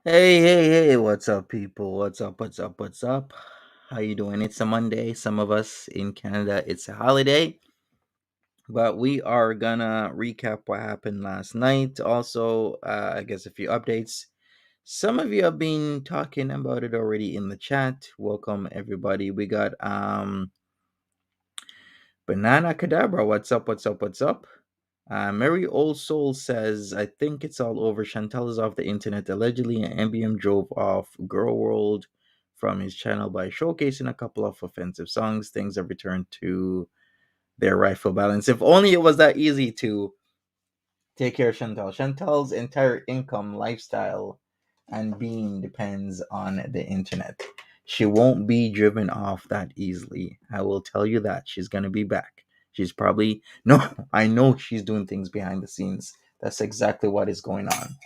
Hey, hey, hey, what's up, people? What's up, what's up, what's up? How you doing? It's a Monday. Some of us in Canada, it's a holiday, but we are gonna recap what happened last night. Also, I guess a few updates. Some of you have been talking about it already in the chat. Welcome, everybody. We got Banana Cadabra. What's up, what's up, what's up? Mary Old Soul says, I think it's all over. Chantal is off the internet. Allegedly, an MBM drove off Girl World from his channel by showcasing a couple of offensive songs. Things have returned to their rightful balance. If only it was that easy to take care of Chantal. Chantal's entire income, lifestyle, and being depends on the internet. She won't be driven off that easily. I will tell you that. She's going to be back. She's probably, no, I know she's doing things behind the scenes. That's exactly what is going on.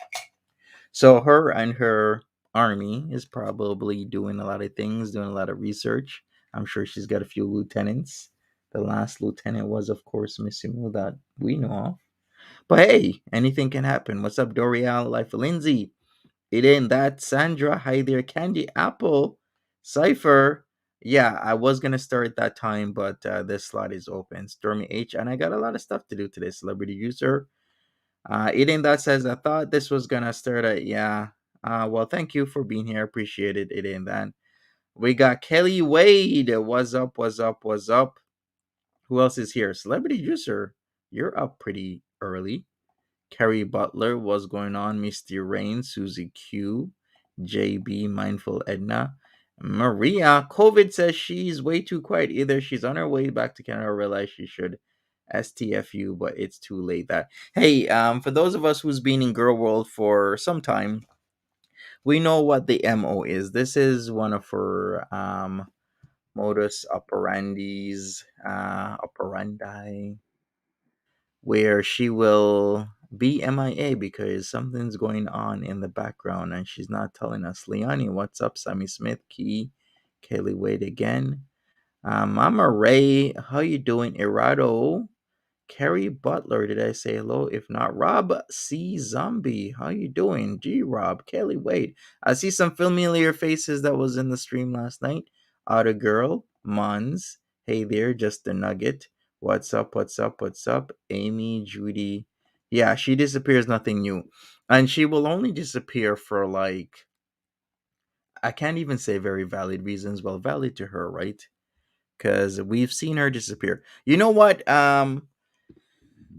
So, her and her army is probably doing a lot of things, doing a lot of research. I'm sure she's got a few lieutenants. The last lieutenant was, of course, Miss Simu that we know of. But hey, anything can happen. What's up, Dorial? Life of Lindsay. It ain't that. Sandra. Hi there. Candy Apple. Cypher. Yeah, I was going to start that time, but this slot is open. Stormy H. And I got a lot of stuff to do today. Celebrity User. It ain't that says, I thought this was going to start at, yeah. Well, thank you for being here. Appreciate it. It ain't that. We got Kelly Wade. What's up? What's up? What's up? Who else is here? Celebrity User. You're up pretty early. Carrie Butler, what's going on? Misty Rain, Susie Q, JB, Mindful Edna, Maria. COVID says she's way too quiet. Either she's on her way back to Canada or realize she should STFU, but it's too late. That hey, for those of us who's been in Girl World for some time, we know what the MO is. This is one of her modus operandi, where she will be MIA because something's going on in the background and she's not telling us. Leonie, what's up? Sammy Smith, Key, Kaylee Wade again. Mama Ray, how you doing? Irado, Carrie Butler, did I say hello? If not, Rob C. Zombie, how you doing? G. Rob, Kelly Wade. I see some familiar faces that was in the stream last night. Otter Girl, Mons, hey there, just a nugget. What's up, what's up, what's up? Amy, Judy. Yeah, she disappears, nothing new. And she will only disappear for like, I can't even say very valid reasons. Well, valid to her, right? Because we've seen her disappear. You know what?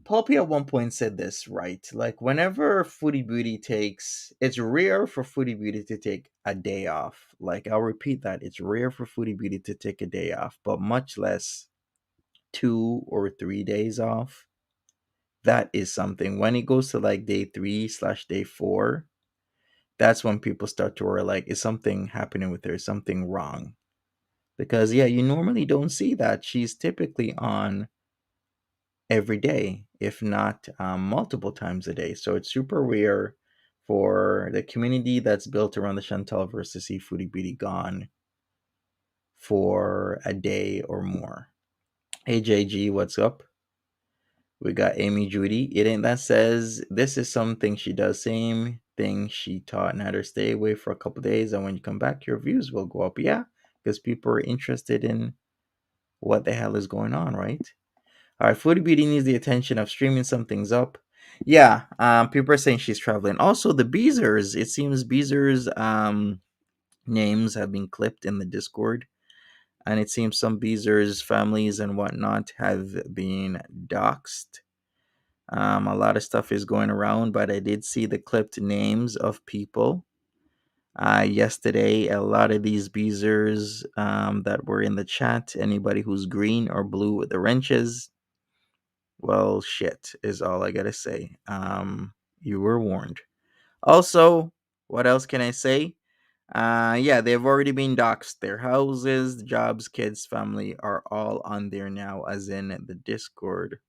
Poppy at one point said this, right? Like, whenever Foodie Beauty takes, it's rare for Foodie Beauty to take a day off. Like, I'll repeat that. It's rare for Foodie Beauty to take a day off, but much less 2 or 3 days off, that is something. When it goes to like day 3/day 4, that's when people start to worry like, is something happening with her? Is something wrong? Because yeah, you normally don't see that. She's typically on every day, if not multiple times a day. So it's super rare for the community that's built around the Chantelverse to see Foodie Beauty gone for a day or more. Hey JG, what's up? We got Amy Judy. It ain't that says this is something she does. Same thing she taught Nader. Stay away for a couple days, and when you come back, your views will go up. Yeah, because people are interested in what the hell is going on, right? All right, Foodie Beauty needs the attention of streaming some things up. Yeah, people are saying she's traveling. Also, the Beezers. It seems Beezers names have been clipped in the Discord, and it seems some Beezers families and whatnot have been doxxed. A lot of stuff is going around, but I did see the clipped names of people. Yesterday, a lot of these Beezers that were in the chat, anybody who's green or blue with the wrenches, well, shit is all I gotta say. You were warned. Also, what else can I say? Yeah, they've already been doxxed. Their houses, jobs, kids, family are all on there now, as in the Discord.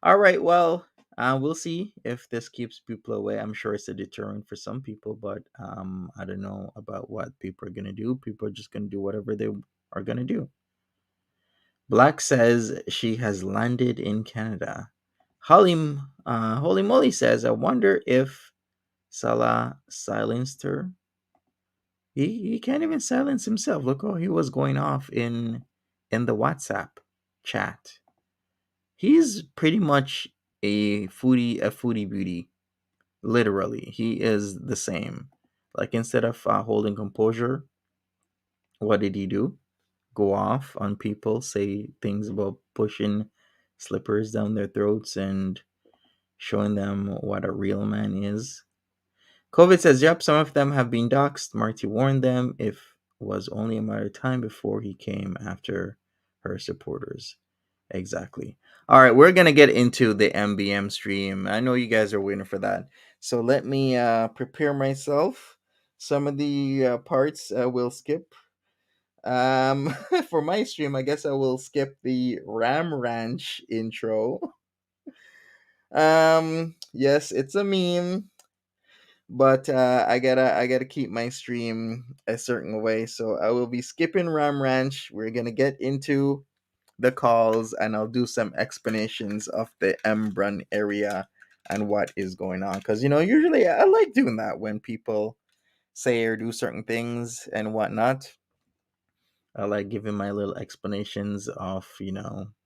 All right, well, we'll see if this keeps people away. I'm sure it's a deterrent for some people, but I don't know about what people are gonna do. People are just gonna do whatever they are gonna do. Black says she has landed in Canada. Holy Moly says, I wonder if Salah silenced her. He can't even silence himself. Look how he was going off in the WhatsApp chat. He's pretty much a foodie beauty. Literally, he is the same. Like instead of holding composure, what did he do? Go off on people, say things about pushing slippers down their throats and showing them what a real man is. COVID says, yep, some of them have been doxxed. Marty warned them if was only a matter of time before he came after her supporters. Exactly. All right, we're gonna get into the MBM stream. I know you guys are waiting for that. So let me prepare myself. Some of the parts we'll skip. For my stream, I guess I will skip the Ram Ranch intro. Yes, it's a meme, but I gotta keep my stream a certain way. So I will be skipping Ram Ranch. We're gonna get into the calls, and I'll do some explanations of the Embrun area and what is going on. Because usually I like doing that when people say or do certain things and whatnot. I like giving my little explanations of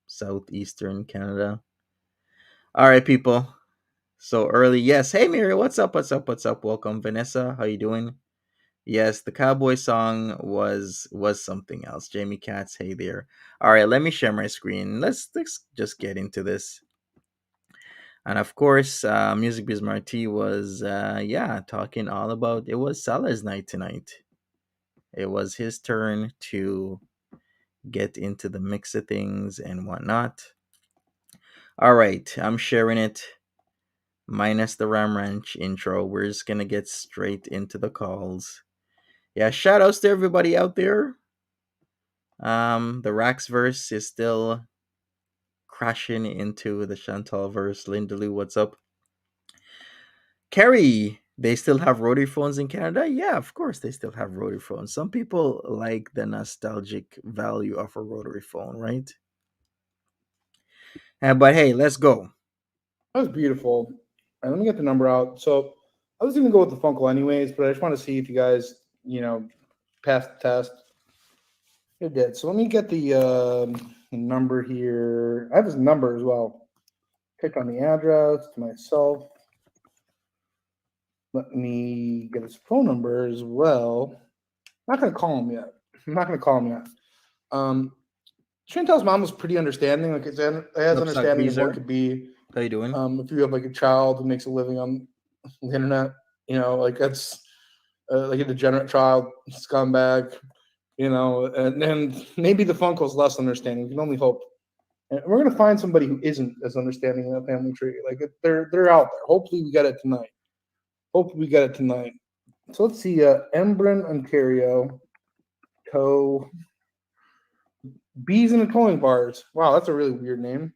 southeastern Canada. All right, people. So early, yes. Hey, Mary, what's up? What's up? What's up? Welcome, Vanessa. How you doing? Yes, the cowboy song was something else. Jamie Katz, hey there. All right, let me share my screen. Let's just get into this. And of course, Music Biz Marty was talking all about it was Salah's night tonight. It was his turn to get into the mix of things and whatnot. All right, I'm sharing it minus the Ram Ranch intro. We're just gonna get straight into the calls. Yeah, shout outs to everybody out there. The Rax verse is still crashing into the Chantal verse. Lindaloo, what's up? Kerry, they still have rotary phones in Canada? Yeah, of course they still have rotary phones. Some people like the nostalgic value of a rotary phone, right? But hey, let's go. That was beautiful. And let me get the number out. So I was going to go with the Funkle anyways, but I just want to see if you guys, passed the test. It did. So let me get the number here. I have his number as well. Click on the address to myself. Let me get his phone number as well. I'm not going to call him yet. Chantel's mom was pretty understanding. Like, it has What's up, understanding of what Beezer? could be. How you doing? If you have like a child who makes a living on the internet, like that's like a degenerate child, scumbag, and maybe the Funko's less understanding. We can only hope. And we're gonna find somebody who isn't as understanding in that family tree. Like they're out there. Hopefully we get it tonight. So let's see. Embrun, Ontario. Tow. Bees in the towing bars. Wow, that's a really weird name.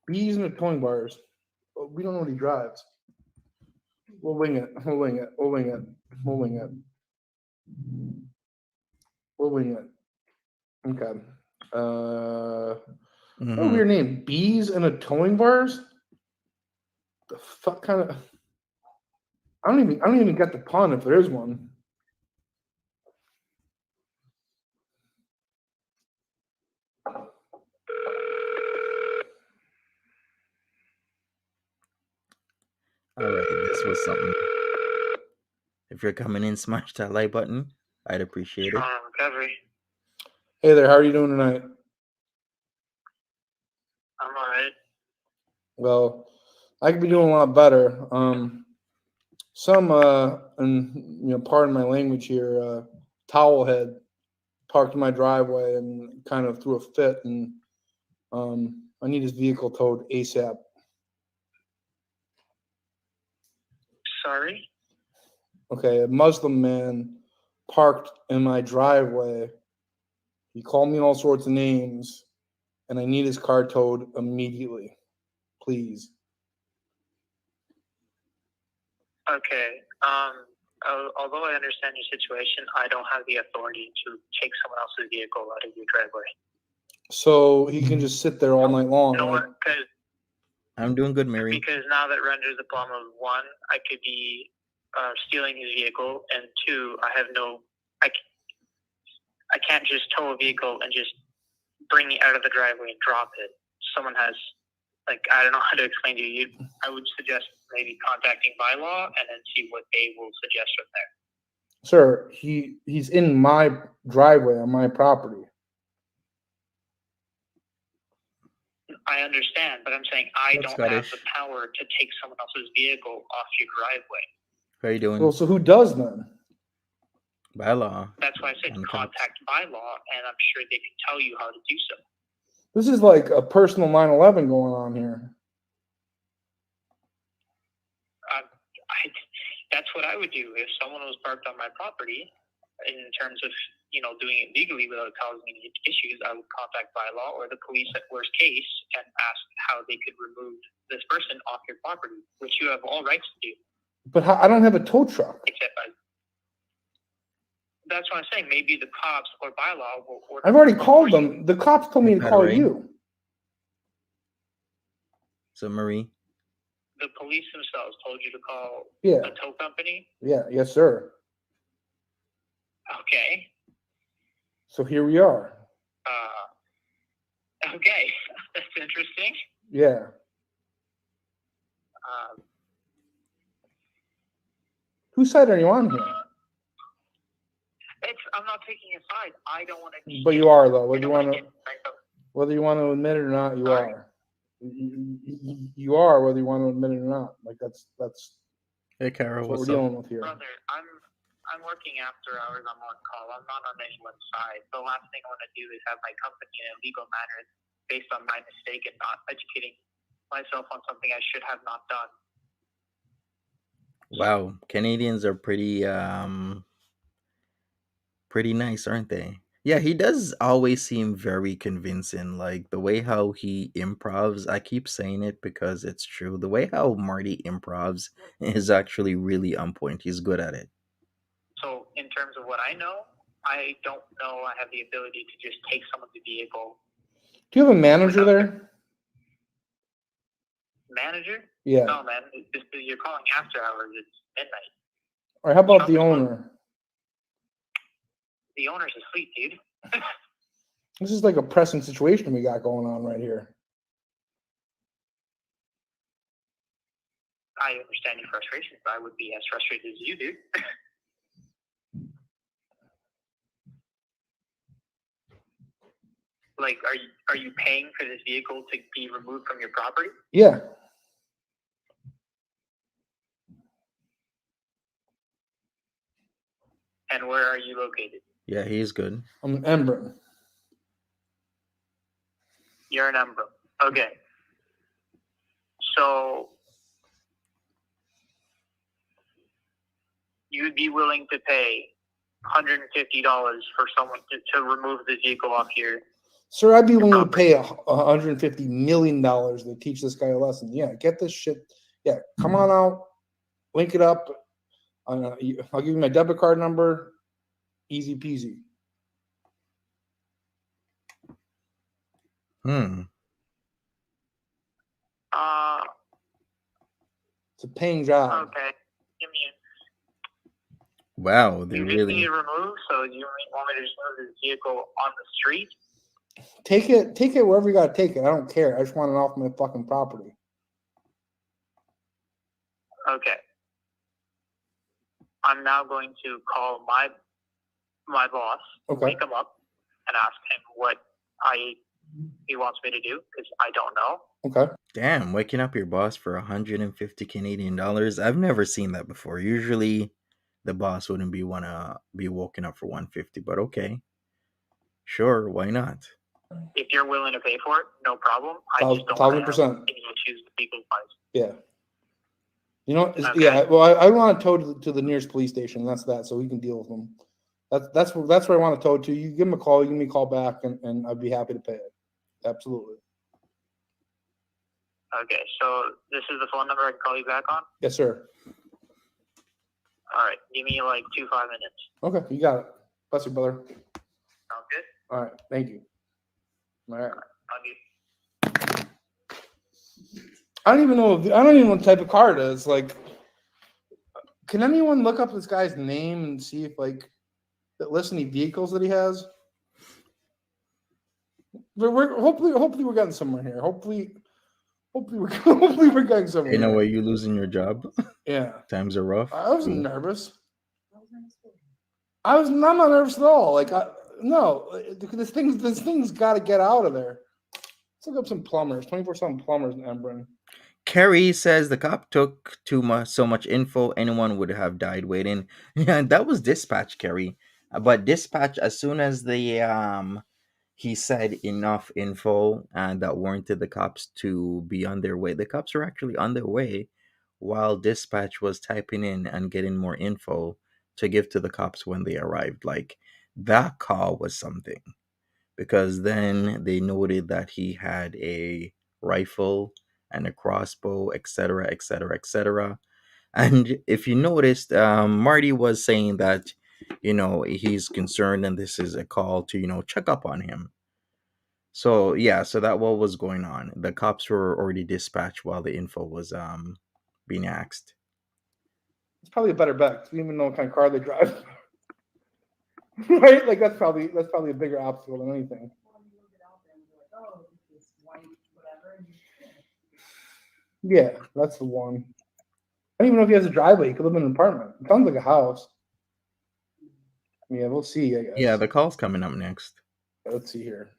Bees in the towing bars. We don't know what he drives. We'll wing it. We'll wing it. We'll wing it. We'll wing it. We'll wing it. Okay. What a Hmm. weird name. Bees in a towing bars? The fuck kind of I don't even get the pun if there is one. All right, this was something. If you're coming in, smash that like button. I'd appreciate it. Recovery. Hey there, how are you doing tonight? I'm alright. Well, I could be doing a lot better. And pardon my language here, towel head parked in my driveway and kind of threw a fit, and I need his vehicle towed ASAP. Sorry? Okay, a Muslim man parked in my driveway. He called me all sorts of names, and I need his car towed immediately. Please. Okay. Although I understand your situation, I don't have the authority to take someone else's vehicle out of your driveway. So he can just sit there all night long. You know Like, what? Because I'm doing good, Mary. because now that renders the problem of one, I could be stealing his vehicle, and two, I can't just tow a vehicle and just bring it out of the driveway and drop it. Someone has, I don't know how to explain to you. I would suggest maybe contacting bylaw and then see what they will suggest from there. sir, he's in my driveway on my property. I understand, but I'm saying I What's don't have Scottish? the power to take someone else's vehicle off your driveway. How are you doing? Well, so who does then? By law. That's why I said And cops. contact bylaw, and I'm sure they can tell you how to do so. This is like a personal 9/11 going on here. That's what I would do if someone was parked on my property. In terms of doing it legally without causing any issues, I would contact bylaw or the police at worst case and ask how they could remove this person off your property, which you have all rights to do. But I don't have a tow truck. Except that's what I'm saying. Maybe the cops or bylaw will order. I've already called them. The cops told me to call you. So, Marie. The police themselves told you to call a tow company? Yeah, yes, sir. Okay. So here we are. Okay. That's interesting. Yeah. Whose side are you on here? I'm not taking a side. I don't want to. But you are, though. Whether you want to admit it or not, you are. You are, whether you want to admit it or not. Like that's. Hey, Carol, what what's we're up? dealing with here. Brother, I'm working after hours. I'm on call. I'm not on anyone's side. The last thing I want to do is have my company in a legal manner based on my mistake and not educating myself on something I should have not done. Wow, Canadians are pretty nice, aren't they? Yeah, he does always seem very convincing. Like the way how he improvs, I keep saying it because it's true. The way how Marty improvs is actually really on point. He's good at it. So, in terms of what I know, I don't know I have the ability to just take someone's vehicle. Do you have a manager there? Manager? Yeah. No, man. You're calling after hours. It's midnight. Or how about the owner? The owner's asleep, dude. This is like a pressing situation we got going on right here. I understand your frustration, but I would be as frustrated as you do. Like, are you paying for this vehicle to be removed from your property? Yeah. And where are you located? Yeah, he's good. I'm an Embrun. You're an Ember. Okay. So you'd be willing to pay $150 for someone to remove the vehicle off here. Sir, I'd be willing to pay $150 million to teach this guy a lesson. Yeah, get this shit. Yeah, come on out, link it up. I'll give you my debit card number. Easy peasy. It's a paying job. Okay. Give me Wow, you just need to remove, so you want me to just move the vehicle on the street? Take it wherever you gotta take it. I don't care. I just want it off my fucking property. Okay. I'm now going to call my boss, wake him up, and ask him what he wants me to do, because I don't know. Okay. Damn, waking up your boss for 150 Canadian dollars. I've never seen that before. Usually the boss wouldn't wanna be woken up for 150, but okay. Sure, why not? If you're willing to pay for it, no problem. I just don't 1,000%. choose the legal price. Yeah. You know, yeah. Well, I want to tow to the nearest police station. That's that, so we can deal with them. That's where I want to tow to. You give them a call. You give me a call back, and I'd be happy to pay it. Absolutely. Okay, so this is the phone number I can call you back on? Yes, sir. All right, give me like 2-5 minutes. Okay, you got it. Bless you, brother. Sounds good? All right, thank you. All right. I don't even know what type of car it is. Like, can anyone look up this guy's name and see if that list any vehicles that he has? We're hopefully we're getting somewhere here. Hopefully we're getting somewhere. In a way, you losing your job. Yeah, times are rough. I wasn't nervous. I'm not nervous at all. No, this thing's got to get out of there. Let's look up some plumbers. 24/7 plumbers in Embrun. Kerry says the cop took so much info, anyone would have died waiting. Yeah, that was dispatch, Kerry. But dispatch, as soon as he said enough info and that warranted the cops to be on their way, the cops were actually on their way while dispatch was typing in and getting more info to give to the cops when they arrived. Like, that call was something, because then they noted that he had a rifle and a crossbow, etc., etc., etc. And if you noticed, Marty was saying that, he's concerned and this is a call to, check up on him. So yeah, so that what was going on. The cops were already dispatched while the info was being asked. It's probably a better bet. We don't even know what kind of car they drive. Right? Like that's probably a bigger obstacle than anything. Yeah, that's the one. I don't even know if he has a driveway. He could live in an apartment. It sounds like a house. Yeah, we'll see, I guess. Yeah, the call's coming up next. Let's see here.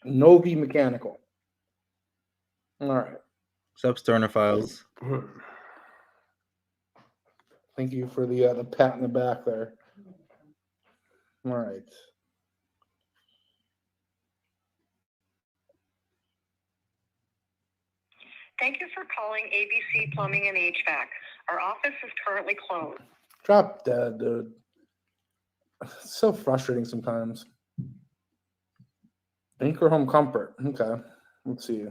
Novi Mechanical. All right. Substerner Files. Thank you for the pat in the back there. All right. Thank you for calling ABC Plumbing and HVAC. Our office is currently closed. Drop dead, dude. It's so frustrating sometimes. Anchor Home Comfort. Okay. Let's see.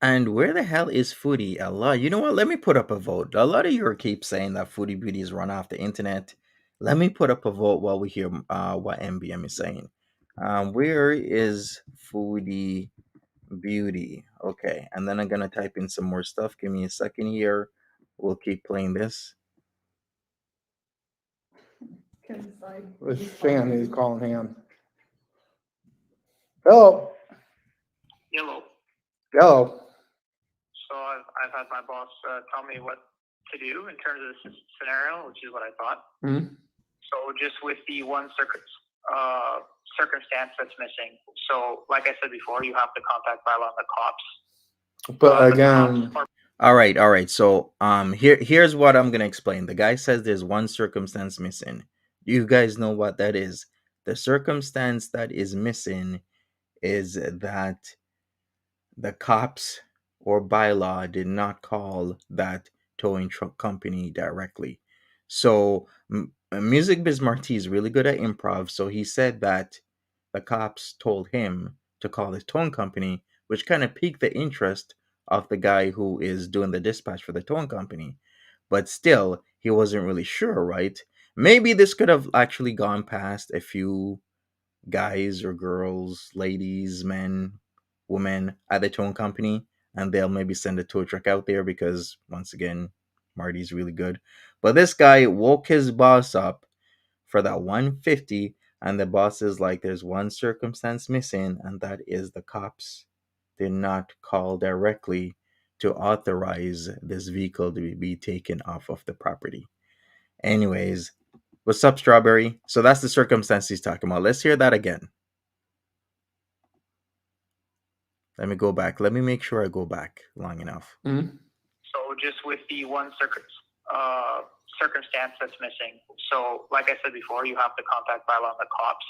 And where the hell is Foodie? Allah, you know what? Let me put up a vote. A lot of you keep saying that Foodie Beauty is run off the internet. Let me put up a vote while we hear what MBM is saying. Where is Foodie Beauty? Okay, and then I'm gonna type in some more stuff. Give me a second here. We'll keep playing this. This fan is calling hand. Hello. Hello. So I've had my boss tell me what to do in terms of this scenario, which is what I thought. Mm-hmm. So just with the one circumstance that's missing. So like I said before, you have to contact by law the cops. But again, all right. So here's what I'm gonna explain. The guy says there's one circumstance missing. You guys know what that is. The circumstance that is missing is that the cops or bylaw did not call that towing truck company directly. So, Music Biz Marty is really good at improv. So he said that the cops told him to call his towing company, which kind of piqued the interest of the guy who is doing the dispatch for the towing company. But still, he wasn't really sure, right? Maybe this could have actually gone past a few guys or girls, ladies, men, women at the towing company, and they'll maybe send a tow truck out there because once again, Marty's really good. But this guy woke his boss up for that 150, and the boss is like, there's one circumstance missing, and that is the cops did not call directly to authorize this vehicle to be taken off of the property. Anyways, what's up, Strawberry? So that's the circumstance he's talking about. Let's hear that again. Let me go back. Let me make sure I go back long enough. Mhm. So just with the one circumstance that's missing. So like I said before, you have to contact bylaw and the cops.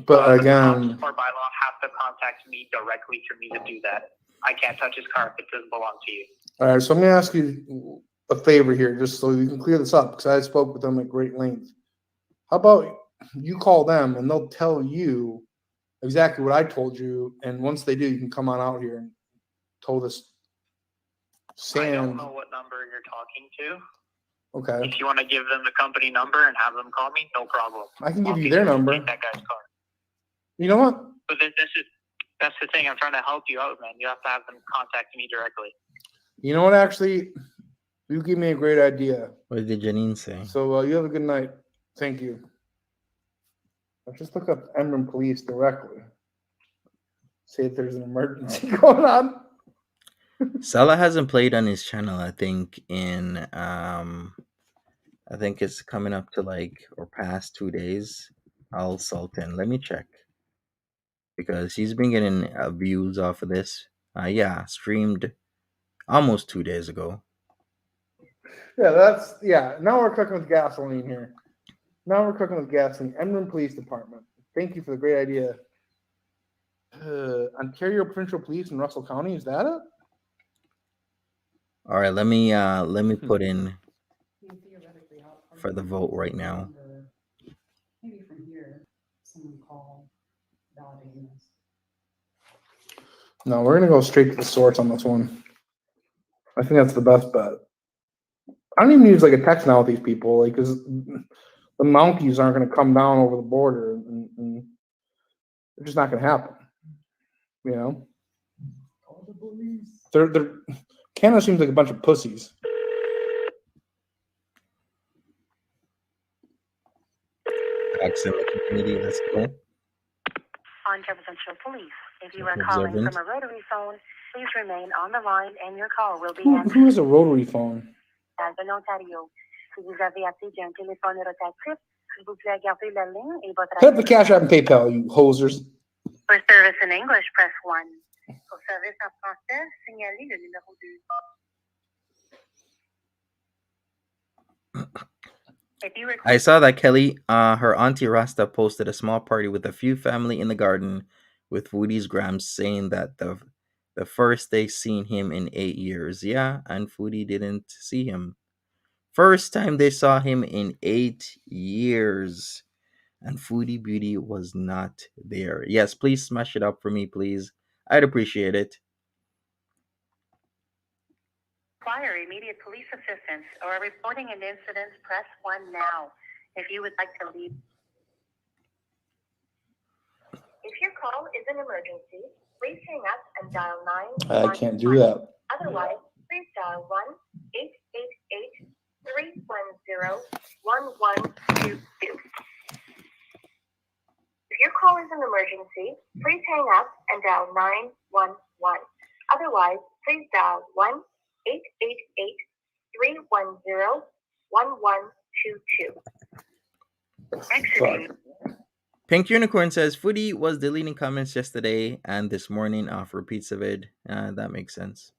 But The again, cops or bylaw have to contact me directly for me to do that. I can't touch his car if it doesn't belong to you. all right. So I'm gonna ask you a favor here, just so you can clear this up, because I spoke with them at great length. How about you call them and they'll tell you exactly what I told you, and once they do, you can come on out here and tow this I don't sand. know what number you're talking to. Okay, If you want to give them the company number and have them call me, no problem. I can give I'll you be their there to number. take that guy's car. You know what? But that's the thing. I'm trying to help you out, man. You have to have them contact me directly. You know what? Actually, you give me a great idea. What did Janine say? So you have a good night. Thank you. Let's just look up Emden Police directly. See if there's an emergency going on. Salah hasn't played on his channel, I think, I think it's coming up to like or past 2 days. Al Sultan. Let me check. Because he's been getting views off of this. Yeah, streamed almost 2 days ago. Yeah. Now we're cooking with gasoline here. Now we're cooking with gasoline. Emden Police Department. Thank you for the great idea. Ontario Provincial Police in Russell County. Is that it? All right, let me put in for the vote right now. Maybe from here, someone call validating this. No, we're gonna go straight to the source on this one. I think that's the best bet. I don't even use like a text now with these people, like, because the Mounties aren't gonna come down over the border, and it's just not gonna happen. You know, Call the police. they're Canada seems like a bunch of pussies. Accent the community. Let's go. On Residential Police. If you are Observant. calling from a rotary phone, please remain on the line and your call will be Who answered. has a rotary phone? De l'Ontario. Si vous avez appelé d'un téléphone rotatif, s'il vous plaît, gardez la ligne et votre Hit up the Cash App and PayPal, you hosers. For service in English, press 1. Pour service en français, signalez le numéro 2. If you I saw that Kelly, her auntie Rasta posted a small party with a few family in the garden with Foodie's grams saying that the first they seen him in 8 years. Yeah, and Foodie didn't see him. First time they saw him in 8 years. And Foodie Beauty was not there. Yes, please smash it up for me, please. I'd appreciate it. require immediate police assistance or are reporting an incident, press 1 now. If you would like to leave. If your call is an emergency, please hang up and dial 911. I can't do that. Otherwise, please dial 1-888-310-1122. If your call is an emergency, please hang up and dial 911. Otherwise, please dial 1-888-310-1122. Exiting. Pink Unicorn says Foodie was deleting comments yesterday and this morning for Pizza Vid. That makes sense.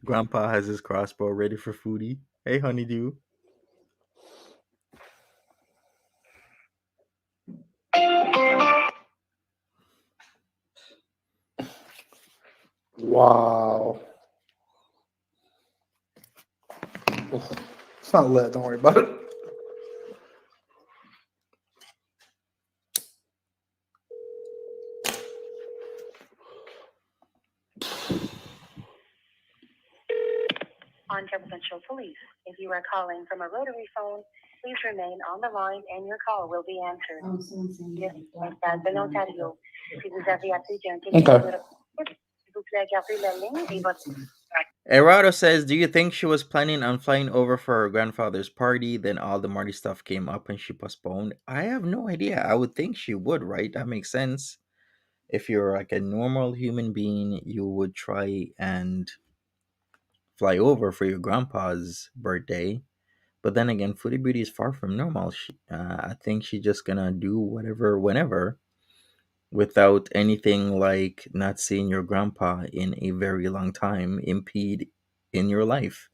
Grandpa has his crossbow ready for Foodie. Hey, honeydew. Wow. It's not lit. Don't worry about it. On Central Police. If you are calling from a rotary phone, please remain on the line and your call will be answered. Oh, someone's saying Yes, like message de l'Ontario. Si vous avez appelé un Okay. téléphone, s'il vous plaît, gardez la ligne et votre Erado says, do you think she was planning on flying over for her grandfather's party, then all the Marty stuff came up and she postponed? I have no idea. I would think she would, right? That makes sense. If you're like a normal human being, you would try and fly over for your grandpa's birthday. But then again, Foodie Beauty is far from normal. I think she's just gonna do whatever, whenever, without anything like not seeing your grandpa in a very long time impede in your life.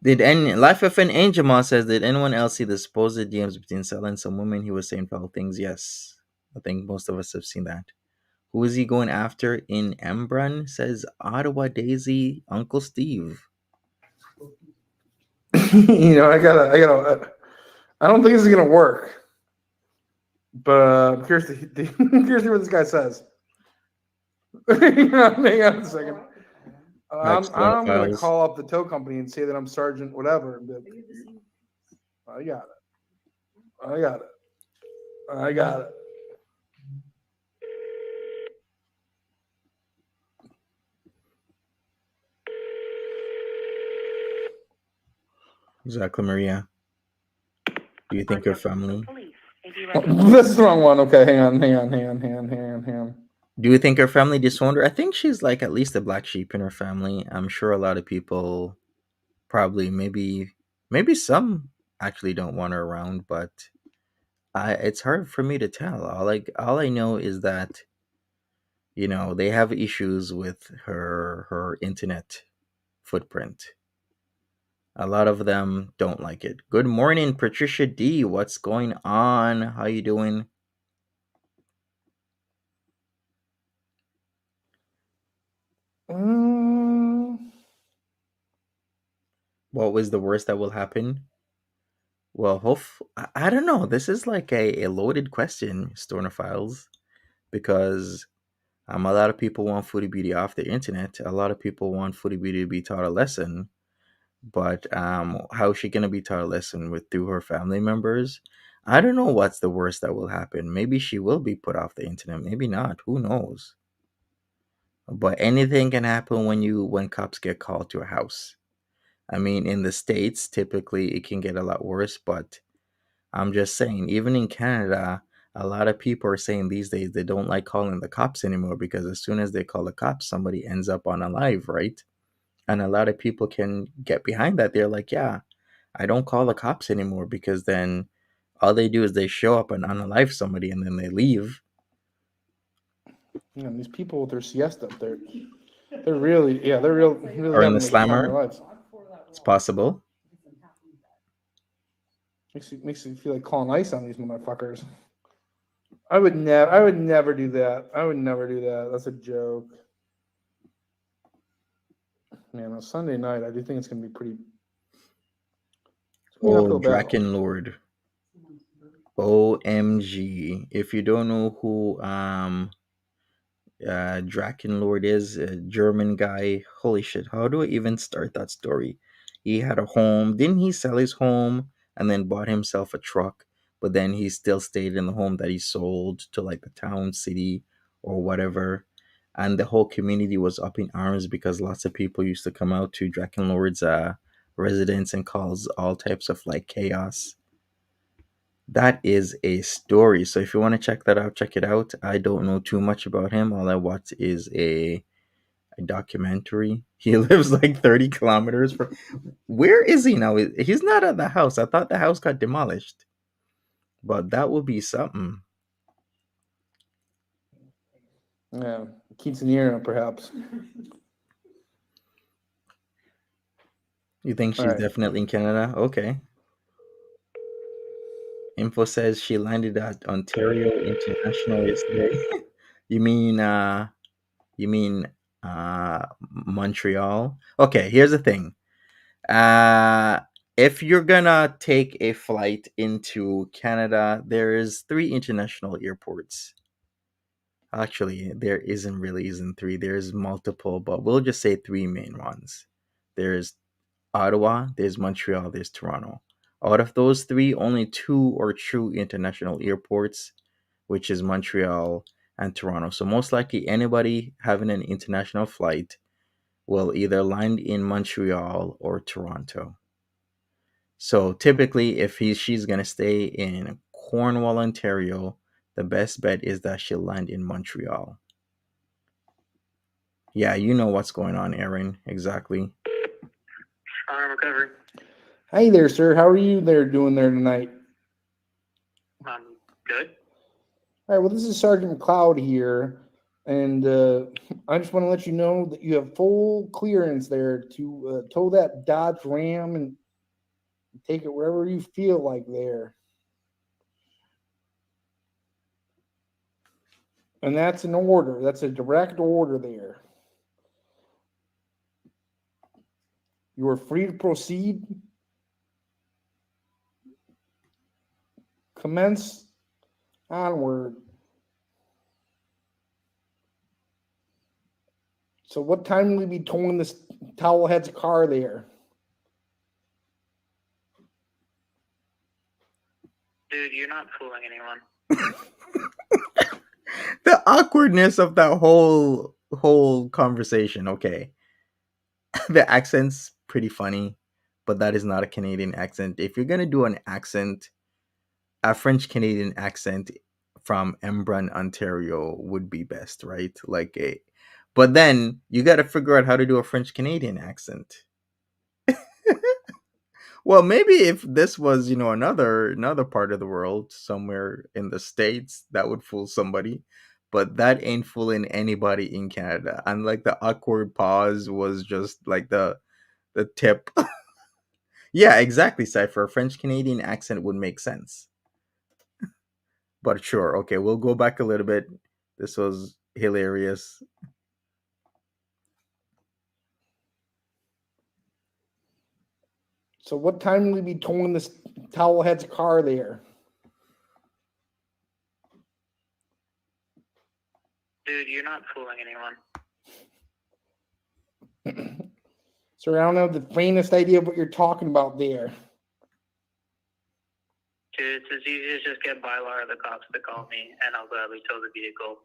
Did any Life of an Angel Mom says, did anyone else see the supposed DMs between Sella and some woman he was saying foul things? Yes. I think most of us have seen that. Who is he going after in Embrun? Says Ottawa Daisy, Uncle Steve. I don't think this is gonna work. But I'm curious curious to hear what this guy says. Hang on a second. I'm gonna call up the tow company and say that I'm Sergeant whatever. I got it. I got it. Exactly, Maria. Do you think her family? This is the wrong one. Okay, hang on. Do you think her family disowned her? I think she's like at least a black sheep in her family. I'm sure a lot of people probably maybe some actually don't want her around, but it's hard for me to tell. All I know is that they have issues with her internet footprint. A lot of them don't like it. Good morning, Patricia D. What's going on? How you doing? What was the worst that will happen? Well, I don't know. This is like a loaded question, Stornophiles, because a lot of people want Foodie Beauty off the internet. A lot of people want Foodie Beauty to be taught a lesson, but how is she gonna be taught a lesson with through her family members? I don't know what's the worst that will happen. Maybe she will be put off the internet. Maybe not. Who knows? But anything can happen when cops get called to a house. I mean, in the States, typically it can get a lot worse, but I'm just saying, even in Canada, a lot of people are saying these days they don't like calling the cops anymore because as soon as they call the cops, somebody ends up on a live, right? And a lot of people can get behind that. They're like, yeah, I don't call the cops anymore because then all they do is they show up and unalive somebody and then they leave. These people with their siesta, they're really Or in having the the time of their slammer, lives. it's possible. Makes you feel like calling ice on these motherfuckers. I would never do that. That's a joke. Man, on Sunday night, I do think it's gonna be pretty. Oh, Draken Lord. OMG. If you don't know who Draken Lord is, a German guy. Holy shit, how do I even start that story? He had a home. Didn't he sell his home and then bought himself a truck? But then he still stayed in the home that he sold to like the town, city, or whatever. And the whole community was up in arms because lots of people used to come out to Draken Lord's residence and cause all types of like chaos. That is a story. So if you want to check that out, check it out. I don't know too much about him. All I watched is a documentary. He lives like 30 kilometers from. Where is he now? He's not at the house. I thought the house got demolished. But that would be something. Yeah, quinceanera perhaps. You think All she's right. definitely in Canada? Okay. Info says she landed at Ontario International yesterday. You mean you mean Montreal? Okay, here's the thing. Uh if you're gonna take a flight into Canada, there is 3 international airports. Actually, there isn't three. There's multiple, but we'll just say 3 main ones. There's Ottawa, there's Montreal, there's Toronto. Out of those 3, only 2 are true international airports, which is Montreal and Toronto. So most likely anybody having an international flight will either land in Montreal or Toronto. So typically, if she's gonna stay in Cornwall, Ontario, the best bet is that she'll land in Montreal. Yeah, you know what's going on, Aaron. Exactly. Recovery. Hey there, sir. How are you doing there tonight? Good. All right. Well, this is Sergeant McLeod here, and I just want to let you know that you have full clearance there to tow that Dodge Ram and take it wherever you feel like there. And that's an order. That's a direct order there. You are free to proceed. Commence onward. So what time will you be towing this towelhead's car there? Dude, you're not fooling anyone. The awkwardness of that whole conversation. Okay. The accent's pretty funny, but that is not a Canadian accent. If you're gonna do an accent, a French Canadian accent from Embrun, Ontario would be best, right? But then you got to figure out how to do a French Canadian accent. Well, maybe if this was, another part of the world, somewhere in the States, that would fool somebody. But that ain't fooling anybody in Canada. And like the awkward pause was just like the tip. Yeah, exactly, Cypher. A French Canadian accent would make sense. But sure, okay, we'll go back a little bit. This was hilarious. So what time will you be towing this towelhead's car there? Dude, you're not fooling anyone. Sir, I don't have the faintest idea of what you're talking about there. Dude, it's as easy as just get Bylar or the cops to call me, and I'll gladly tow the vehicle.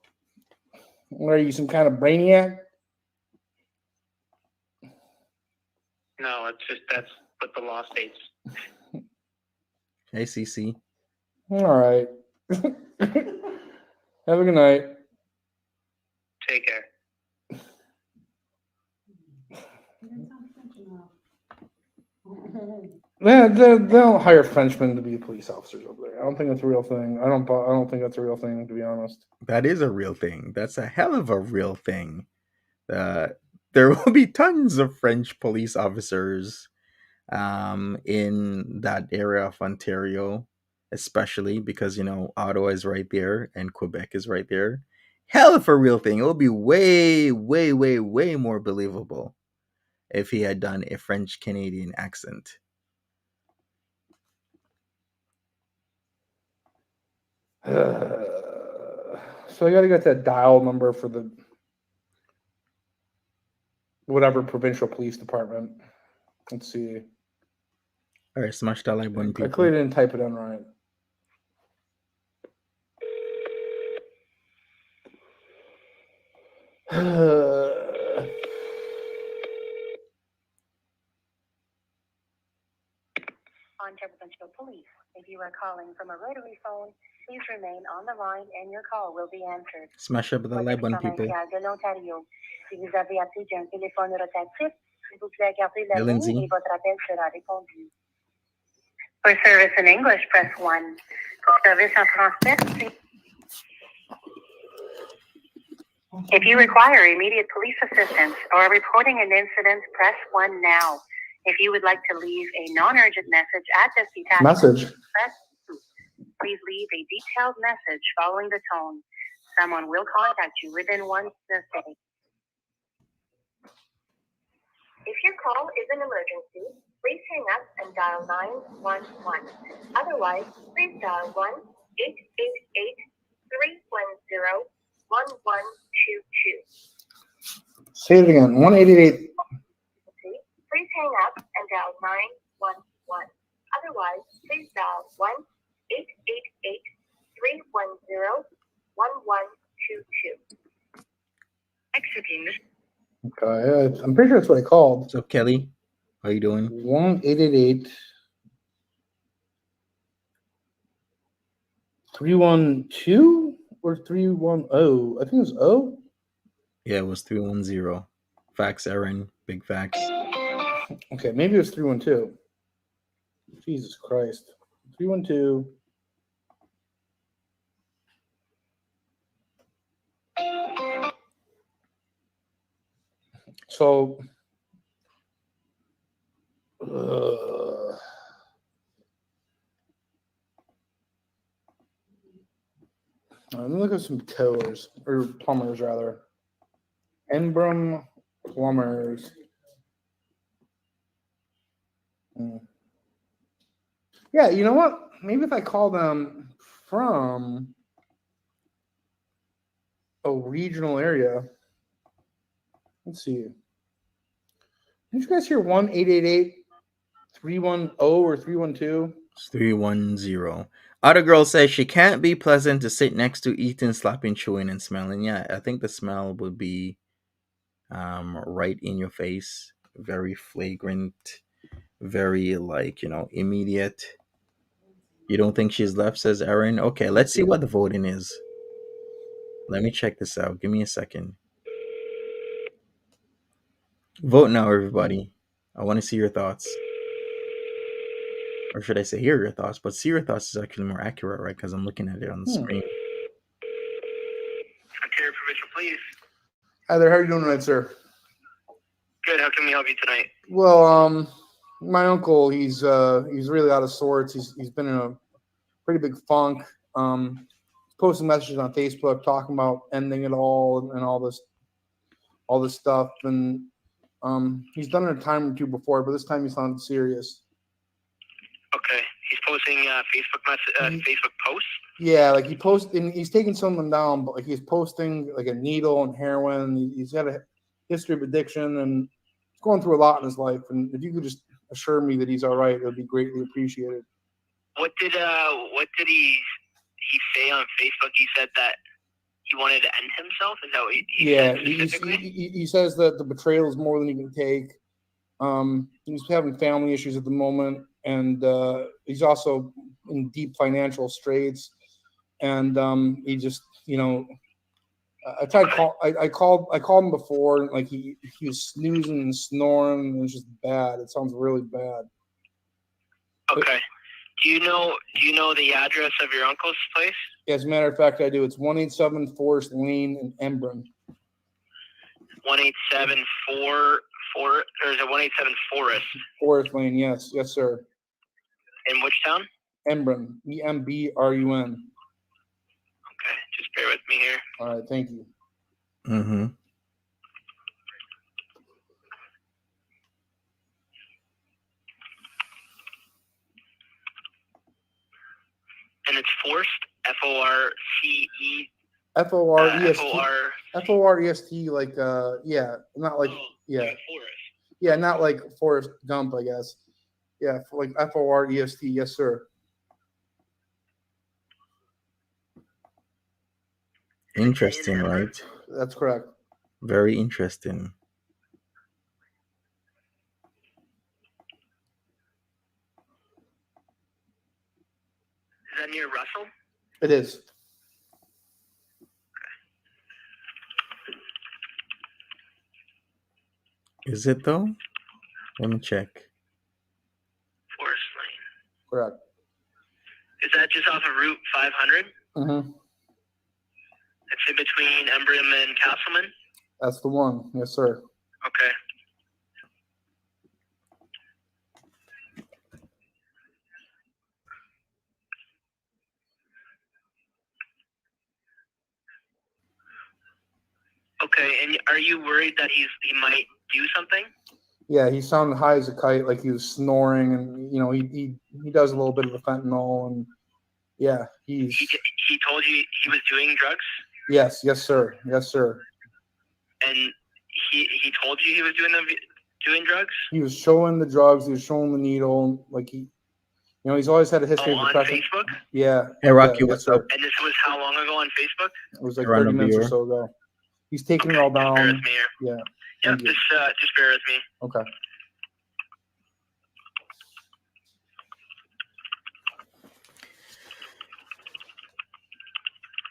What are you, some kind of brainiac? No, it's just that's what the law states. Hey, CC. All right. Have a good night. Take care. They'll hire Frenchmen to be police officers over there. I don't think that's a real thing. I don't think that's a real thing, to be honest. That is a real thing. That's a hell of a real thing. There will be tons of French police officers in that area of Ontario, especially because, Ottawa is right there and Quebec is right there. Hell of a real thing. It would be way, way, way, way more believable if he had done a French Canadian accent. So I got to get that dial number for the whatever provincial police department. Let's see. All right, smash that like button, I people. clearly didn't type it in right. Ontario Provincial Police. If you are calling from a rotary phone, please remain on the line and your call will be answered. Smash up the like button, people. Commercial de l'Ontario. Si vous avez appelé d'un téléphone rotatif, s'il vous plaît, gardez la Hey, ligne Lindsay. et votre appel sera répondu. For service in English, press 1. Pour service en français, please. If you require immediate police assistance or are reporting an incident, press 1 now. If you would like to leave a non-urgent message at this detachment, Message. press 2. Please leave a detailed message following the tone. Someone will contact you within 1 business day. If your call is an emergency, please hang up and dial 911. Otherwise, please dial 1-888-310-1122. Say it again. 1-888. Please hang up and dial 911. Otherwise, please dial 1-888-310-1122. Exiting this. Okay, I'm pretty sure that's what I called. What's up, Kelly? How you doing? 1-888-312 or 310. I think it was O. Yeah, it was 310. Facts, Aaron. Big facts. Okay, maybe it was 312. Jesus Christ. 312. So, let me look at some tailors, or plumbers rather. Enbrum Plumbers. Yeah, you know what? Maybe if I call them from a regional area. Let's see. Did you guys hear 1-888-310 or 312? It's 310. Other girl says she can't be pleasant to sit next to eating, slapping, chewing, and smelling. Yeah, I think the smell would be right in your face, very flagrant, very immediate. You don't think she's left, says Aaron. Okay, let's see what the voting is. Let me check this out. Give me a second. Vote now, everybody. I want to see your thoughts. Or should I say hear your thoughts? But see your thoughts is actually more accurate, right? Because I'm looking at it on the screen. Ontario Provincial Police. Hi there, how are you doing tonight, sir? Good. How can we help you tonight? Well, my uncle, he's really out of sorts. He's been in a pretty big funk. Posting messages on Facebook talking about ending it all and all this stuff. And he's done it a time or two before, but this time he sounded serious. Okay. He's posting Facebook posts. Yeah, like he's taking someone down, but like he's posting like a needle and heroin. He's got a history of addiction and he's going through a lot in his life. And if you could just assure me that he's all right, it would be greatly appreciated. What did he say on Facebook? He said that he wanted to end himself. Is that what he said specifically? He says that the betrayal is more than he can take. He's having family issues at the moment, and he's also in deep financial straits. And he just, I called him before, and like he was snoozing and snoring, and it was just bad. It sounds really bad. Okay. Do you know the address of your uncle's place? As a matter of fact, I do. It's 187 Forest Lane in Embrun. 187 or is it 187 Forest? Forest Lane, yes, sir. In which town? Embrun, EMBRUN. Okay, just bear with me here. All right, thank you. Mm-hmm. And it's Forest, F-O-R-C-E. F-O-R-E-S-T, like, not like, Like Forest. Yeah, not like Forrest Gump, I guess. Yeah, like F-O-R-E-S-T, yes, sir. Interesting, right? That's correct. Very interesting. Is that near Russell? It is. Is it though? Let me check. Forest Lane. Correct. Is that just off of Route 500? Mm-hmm. It's in between Embrun and Castleman? That's the one. Yes, sir. Okay. Okay, and are you worried that he might do something? Yeah, he sounded high as a kite, like he was snoring, and he does a little bit of the fentanyl, and yeah, He told you he was doing drugs, yes, sir. and he told you he was doing drugs. He was showing the drugs. He was showing the needle. Like he's always had a history of on depression. Facebook? Yeah. Hey Rocky, yes, what's sir. up? And this was how long ago on Facebook? It was like Around 30 a minutes or beer. so ago. He's taking it Okay, all just bear down. with me here. Yeah. Yeah, Thank you. just bear with me. Okay.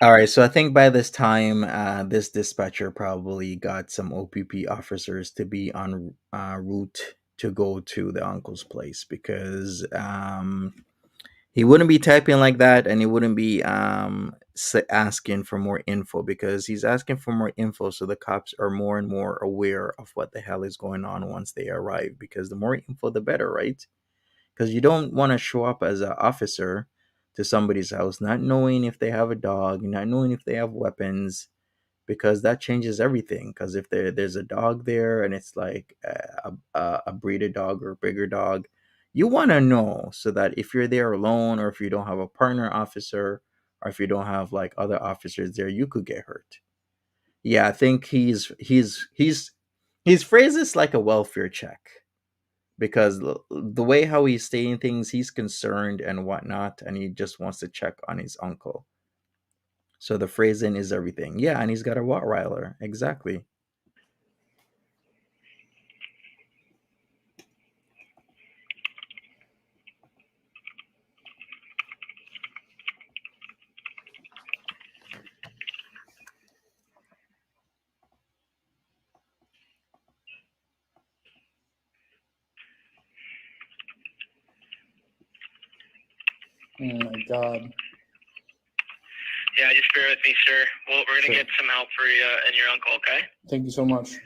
All right, so I think by this time, this dispatcher probably got some OPP officers to be en route to go to the uncle's place because he wouldn't be typing like that, and he wouldn't be asking for more info because he's asking for more info so the cops are more and more aware of what the hell is going on once they arrive. Because the more info, the better, right? Because you don't want to show up as an officer to somebody's house not knowing if they have a dog, not knowing if they have weapons, because that changes everything. Because if there's a dog there and it's like a breeder dog or a bigger dog, you want to know so that if you're there alone or if you don't have a partner officer or if you don't have like other officers there, you could get hurt. Yeah, I think he's phrased this like a welfare check because the way how he's saying things, he's concerned and whatnot, and he just wants to check on his uncle. So the phrasing is everything. Yeah, and he's got a Rottweiler. Exactly. Oh my God. Yeah, just bear with me, sir. Well, we're gonna Sure. get some help for you and your uncle. Okay. Thank you so much.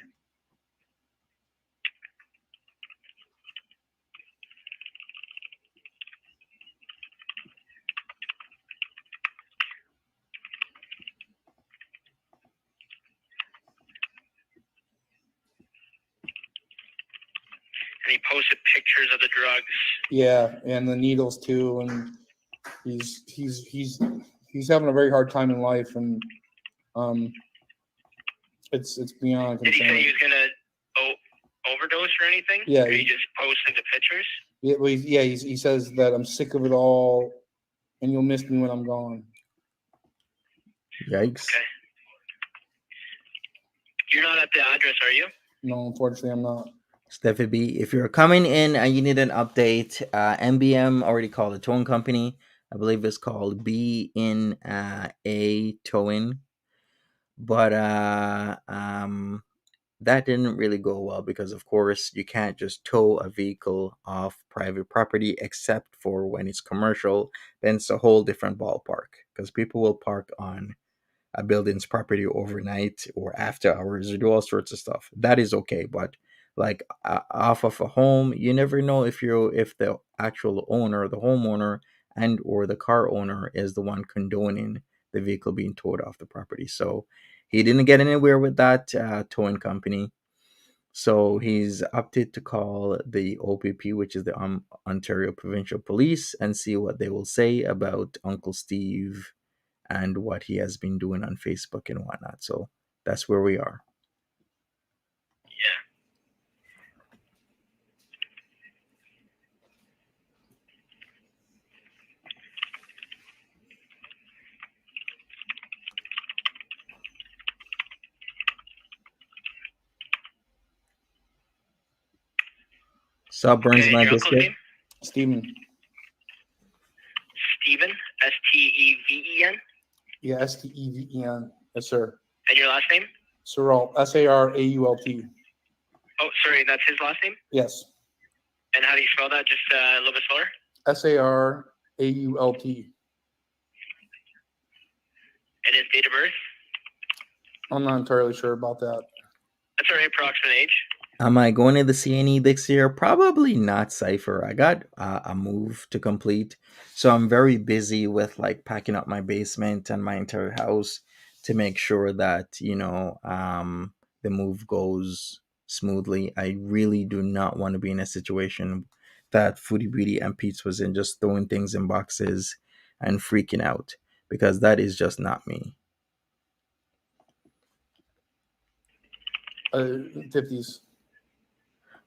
And he posted pictures of the drugs. Yeah, and the needles too, and he's having a very hard time in life, and it's beyond Did he say concerning. he was gonna overdose or anything? Yeah, Or he just posted the pictures? Yeah, well, he says that I'm sick of it all, and you'll miss me when I'm gone. Yikes. Okay. You're not at the address, are you? No, unfortunately, I'm not. Steffi B, if you're coming in and you need an update, MBM already called a towing company. I believe it's called B in A Towing. But that didn't really go well because, of course, you can't just tow a vehicle off private property except for when it's commercial. Then it's a whole different ballpark because people will park on a building's property overnight or after hours or do all sorts of stuff. That is okay, but like off of a home, you never know if the actual owner, the homeowner, and or the car owner is the one condoning the vehicle being towed off the property. So he didn't get anywhere with that towing company. So he's opted to call the OPP, which is the Ontario Provincial Police, and see what they will say about Uncle Steve and what he has been doing on Facebook and whatnot. So that's where we are. Yeah. Sup, Burns Okay, my your uncle's biscuit. name? Steven. Steven, Steven. Yeah, Steven. Yes, sir. And your last name? Sarault. Sarault. Oh, sorry, that's his last name? Yes. And how do you spell that? Just a little bit slower? Sarault. And his date of birth? I'm not entirely sure about that. That's our approximate age. Am I going to the CNE this year? Probably not, Cypher. I got a move to complete. So I'm very busy with like packing up my basement and my entire house to make sure that the move goes smoothly. I really do not want to be in a situation that Foodie Beauty and Pete's was in, just throwing things in boxes and freaking out, because that is just not me. 50s.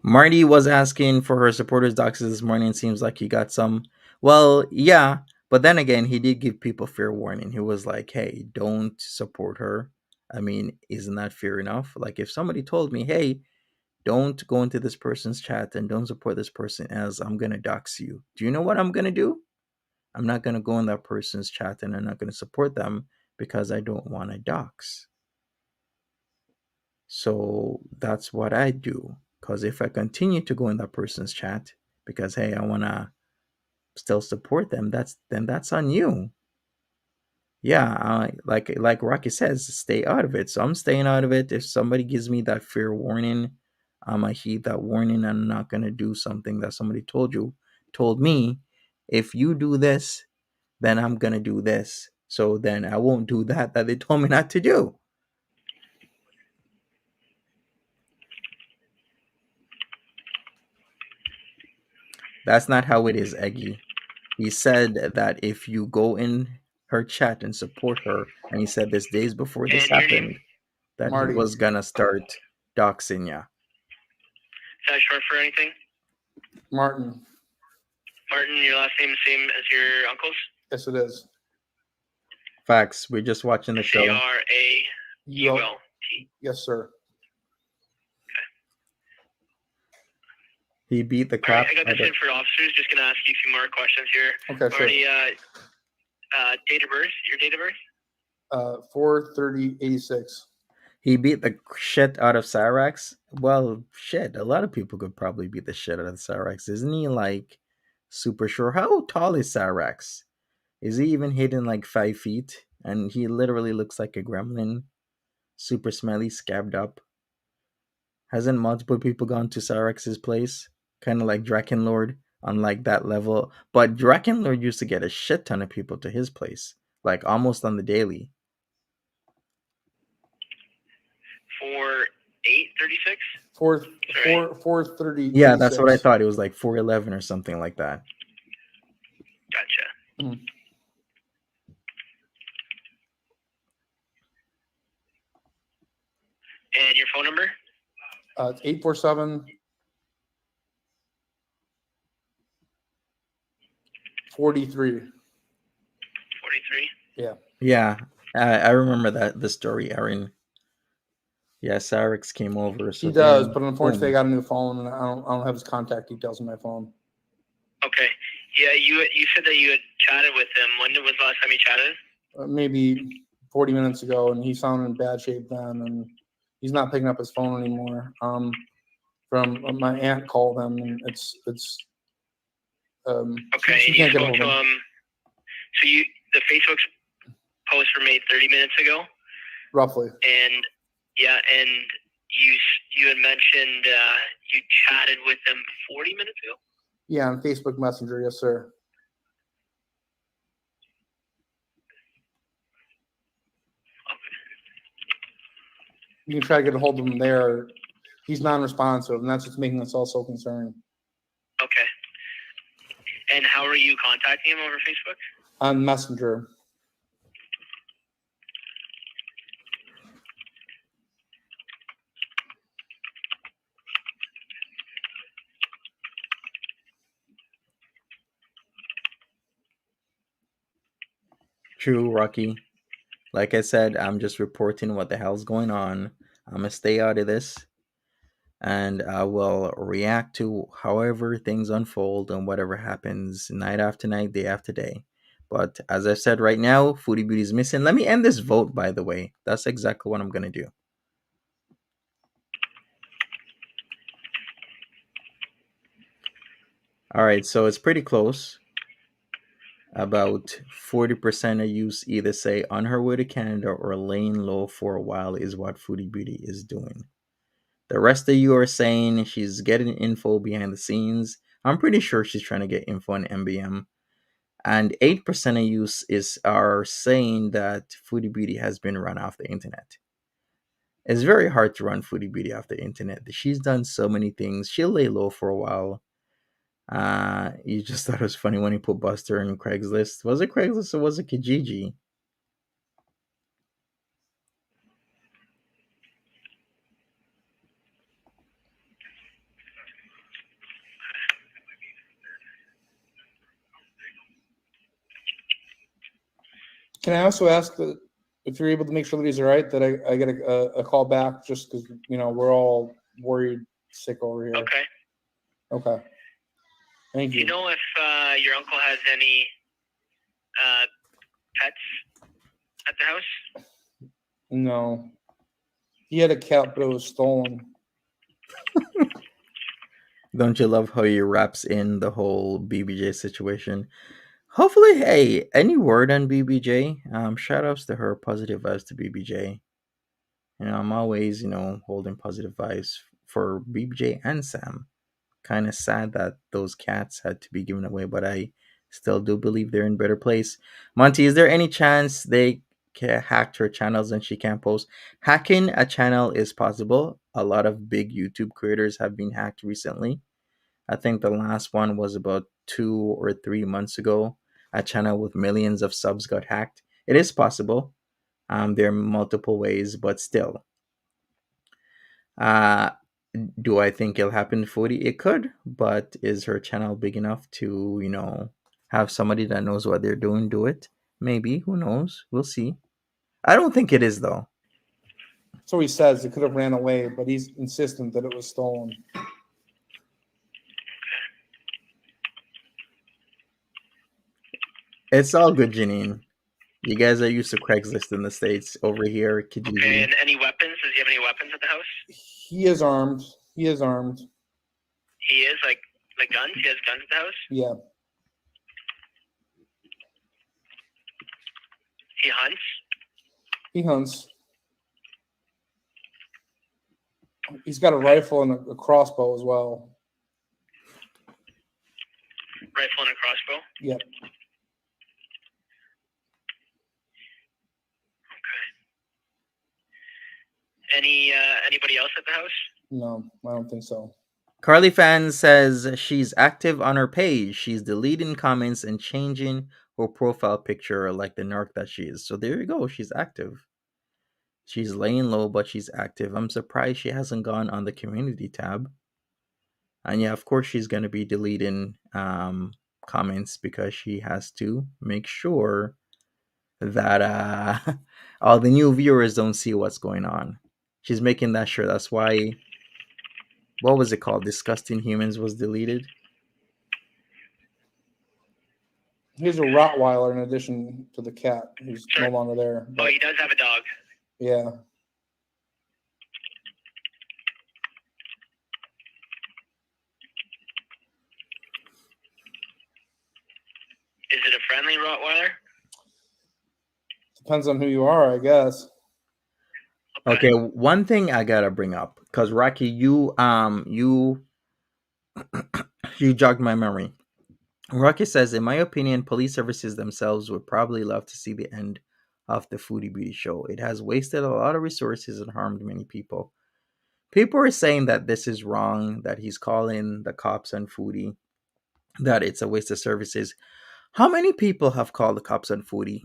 Marty was asking for her supporters doxes this morning. It seems like he got some. Well, yeah, but then again, he did give people fair warning. He was like, "Hey, don't support her." I mean, isn't that fair enough? Like, if somebody told me, "Hey, don't go into this person's chat and don't support this person, as I'm gonna dox you," do you know what I'm gonna do? I'm not gonna go in that person's chat and I'm not gonna support them because I don't want to dox. So that's what I do. Because if I continue to go in that person's chat because hey, I wanna still support them, that's on you. Yeah, like Rocky says, stay out of it. So I'm staying out of it. If somebody gives me that fair warning, I'm gonna heed that warning. I'm not gonna do something that somebody told me. If you do this, then I'm gonna do this. So then I won't do that they told me not to do. That's not how it is, Eggy. He said that if you go in her chat and support her, and he said this days before this And your name? happened, that he Marty. was gonna start doxing ya. Is that short for anything? Martin. Martin, your last name is same as your uncle's? Yes, it is. Facts. We're just watching the show. SARAULT. Yes, sir. He beat the All crap. right, I got this in for officers. Just gonna ask you a few more questions here. Okay, sure. Marty, date of birth? Your date of birth? 4/30/86. He beat the shit out of Cyrax. Well, shit. A lot of people could probably beat the shit out of Cyrax. Isn't he like super sure? How tall is Cyrax? Is he even hitting like 5 feet? And he literally looks like a gremlin. Super smelly, scabbed up. Hasn't multiple people gone to Cyrax's place? Kind of like Drakenlord on like that level. But Drakenlord used to get a shit ton of people to his place, like almost on the daily. 4/8/36. 4/30. Yeah, that's what I thought. It was like 411 or something like that. Gotcha. Mm. And your phone number? It's 847 43. 43. Yeah. Yeah, I remember the story, Aaron. Yeah, Cyrax came over. So He does, then, but unfortunately, boom. I got a new phone, and I don't have his contact details on my phone. Okay. Yeah, you said that you had chatted with him. When was the last time you chatted? Maybe 40 minutes ago, and he sounded in bad shape then, and he's not picking up his phone anymore. From my aunt called him, and it's okay. she And can't you get a spoke hold to of him. him. So the Facebook posts were made 30 minutes ago, Roughly. and yeah, and you had mentioned you chatted with him 40 minutes ago. Yeah, on Facebook Messenger, yes, sir. You can try to get a hold of him there. He's non-responsive, and that's what's making us all so concerned. Okay. And how are you contacting him over Facebook? On Messenger. True, Rocky. Like I said, I'm just reporting what the hell's going on. I'm gonna stay out of this, and I will react to however things unfold and whatever happens night after night, day after day. But as I said right now, Foodie Beauty is missing. Let me end this vote, by the way. That's exactly what I'm gonna do. All right, so it's pretty close. About 40% of you either say on her way to Canada or laying low for a while is what Foodie Beauty is doing. The rest of you are saying she's getting info behind the scenes. I'm pretty sure she's trying to get info on MBM. and 8% of you are saying that Foodie Beauty has been run off the internet. It's very hard to run Foodie Beauty off the internet. She's done so many things. She'll lay low for a while. You just thought it was funny when he put Buster in Craigslist. Was it Craigslist or was it Kijiji? Can I also ask that if you're able to make sure that he's all right, that I get a call back just because, we're all worried sick over here. Okay. Okay. Thank Do you. you know if your uncle has any pets at the house? No. He had a cat, but it was stolen. Don't you love how he wraps in the whole BBJ situation? Hopefully, hey, any word on BBJ? Shout outs to her, positive vibes to BBJ. I'm always, holding positive vibes for BBJ and Sam. Kind of sad that those cats had to be given away, but I still do believe they're in better place. Monty, is there any chance they hacked her channels and she can't post? Hacking a channel is possible. A lot of big YouTube creators have been hacked recently. I think the last one was about 2 or 3 months ago. A channel with millions of subs got hacked. It is possible. There are multiple ways, but still. Uh, do I think it'll happen to Foodie? It could, but is her channel big enough to, have somebody that knows what they're doing do it? Maybe. Who knows? We'll see. I don't think it is, though. So he says it could have ran away, but he's insistent that it was stolen. It's all good, Janine. You guys are used to Craigslist in the States. Over here, Kijiji. Okay, and any weapons? Does he have any weapons at the house? He is armed. He is armed. He is, like guns? He has guns at the house? Yeah. He hunts? He hunts. He's got a rifle and a crossbow as well. Rifle and a crossbow? Yep. Anybody else at the house? No, I don't think so. Carly Fan says she's active on her page. She's deleting comments and changing her profile picture like the narc that she is. So there you go. She's active. She's laying low, but she's active. I'm surprised she hasn't gone on the community tab. And yeah, of course, she's going to be deleting comments because she has to make sure that all the new viewers don't see what's going on. She's making that sure. That's why, what was it called? Disgusting Humans was deleted. He's a Rottweiler in addition to the cat who's no longer there. Oh, he does have a dog. Yeah. Is it a friendly Rottweiler? Depends on who you are, I guess. Okay, one thing I gotta bring up, because Rocky, you you jogged my memory. Rocky says, in my opinion, police services themselves would probably love to see the end of the Foodie Beauty show. It has wasted a lot of resources and harmed many people. People are saying that this is wrong, that he's calling the cops on Foodie, that it's a waste of services. How many people have called the cops on Foodie?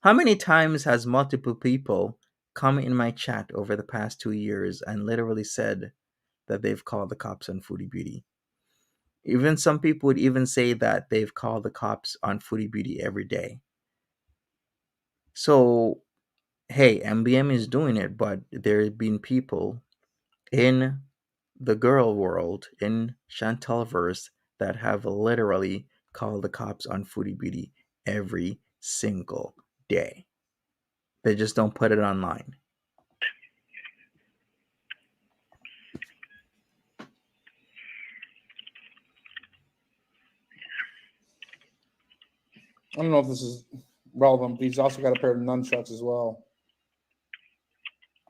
How many times has multiple people come in my chat over the past 2 years and literally said that they've called the cops on Foodie Beauty? Even some people would even say that they've called the cops on Foodie Beauty every day. So, hey, MBM is doing it, but there have been people in the girl world, in Chantelverse, that have literally called the cops on Foodie Beauty every single day. They just don't put it online. I don't know if this is relevant, but he's also got a pair of nunchucks as well.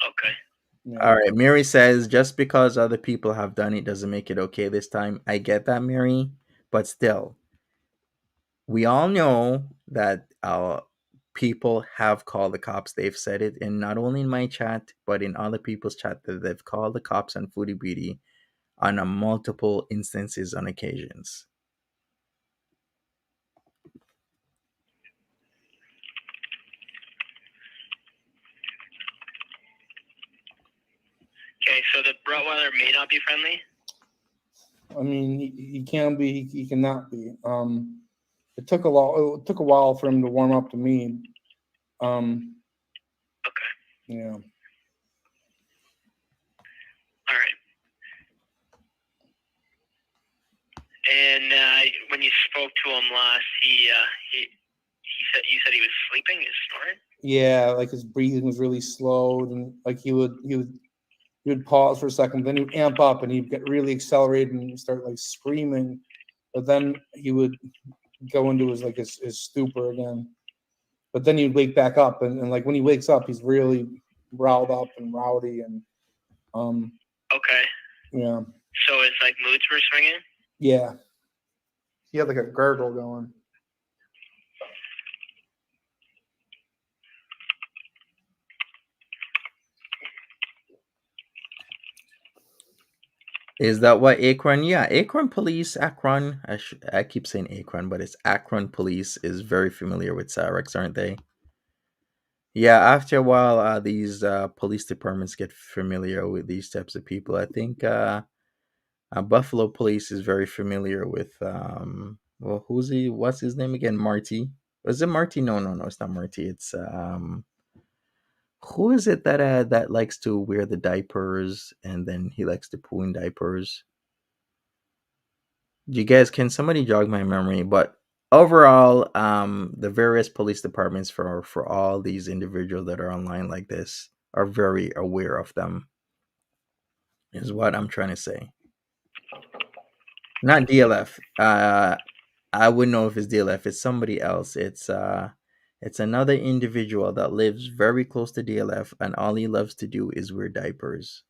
Okay. Yeah. All right, Mary says, just because other people have done it doesn't make it okay this time. I get that, Mary, but still, we all know that people have called the cops. They've said it, and not only in my chat, but in other people's chat, that they've called the cops on Foodie Beauty on a multiple instances on occasions. Okay, so the Rottweiler may not be friendly. I mean, he can be, he cannot be. It took a while for him to warm up to me. Okay. Yeah. All right. And when you spoke to him last, he said he was sleeping, he was snoring. Yeah, like his breathing was really slow, and like he would pause for a second, then he would amp up and he'd get really accelerated and start like screaming, but then he would go into his stupor again. But then he'd wake back up, and like when he wakes up, he's really riled up and rowdy, and Okay. yeah. So his like moods were swinging. Yeah. He had like a gurgle going. Is that what Akron? Yeah, Akron Police, Akron. I keep saying Akron, but it's Akron Police is very familiar with Cyrex, aren't they? Yeah, after a while, these police departments get familiar with these types of people. I think Buffalo Police is very familiar with well, who's he? What's his name again? Marty. Was it Marty? No, no, no. It's not Marty. It's who is it that likes to wear the diapers and then he likes to poo in diapers? You guys, can somebody jog my memory? But overall, the various police departments for all these individuals that are online like this are very aware of them. Is what I'm trying to say. Not DLF. I wouldn't know if it's DLF. It's somebody else. It's another individual that lives very close to DLF, and all he loves to do is wear diapers.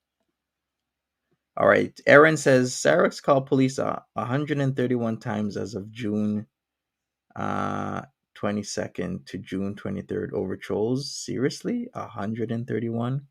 All right. Aaron says Sarex called police 131 times as of June 22nd to June 23rd over trolls. Seriously? 131?